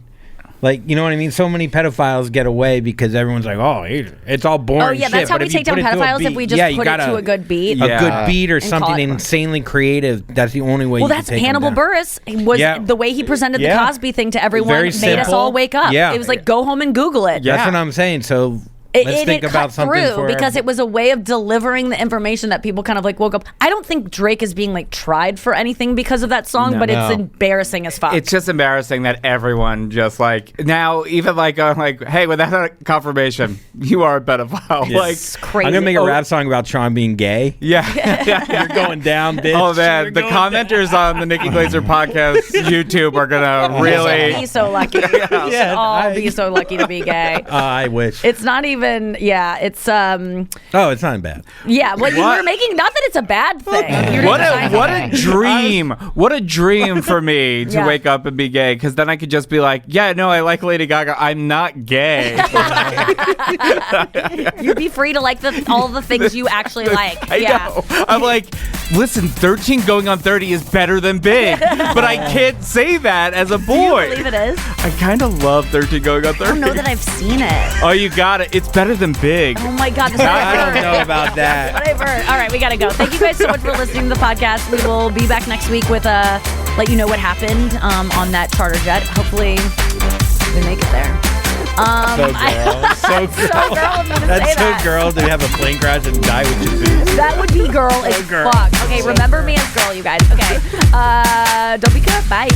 Like, you know what I mean? So many pedophiles get away because everyone's like, oh, it's all boring. Oh, yeah, shit. that's how But we if you take down put it to a pedophiles, if beat- we just yeah, you put it gotta- to a good beat. a Yeah. good beat or And call something it- insanely creative. That's the only way Well, you that's can take Hannibal them down. Buress. Was Yeah. the way he presented the Yeah. Cosby thing to everyone Very made us simple. all wake up. Yeah. It was like, go home and Google it. That's what I'm saying. So let's think it about cut something through for because it was a way of delivering the information that people kind of like woke up. I don't think Drake is being like tried for anything because of that song, but it's No. embarrassing as fuck. It's just embarrassing that everyone just like now, even like hey, without confirmation, you are a pedophile. Like, it's crazy. I'm gonna make a rap song about Sean being gay. yeah. You're going down, bitch. Oh man, You're the going commenters on the Nikki Glaser podcast YouTube are gonna Be really. so lucky. We should all I- be so lucky to be gay. I wish. It's not even. Yeah, it's Oh, it's not bad. Yeah, well, you What? were making not that it's a bad thing. You're What denying a it. dream! What a dream for me to Yeah. wake up and be gay, because then I could just be like, yeah, no, I like Lady Gaga. I'm not gay. You'd be free to like all the things you actually like. I know. I'm like, listen, 13 going on 30 is better than big, but I can't say that as a Do you boy. believe it is? I kind of love 13 going on 30. I don't know that I've seen it. Oh, you got it. It's better than big. Oh my god, this is what I I've don't heard. know about that. What I've heard. All right, we gotta go. Thank you guys so much for listening to the podcast. We will be back next week with let you know what happened on that charter jet. Hopefully, we make it there. So girl. So So girl. girl of me to say That's so that. girl to have a plane crash and die with Shaboozy. That would be girl as girl. fuck. Okay, remember me as girl, you guys. Okay. Don't be good. Bye.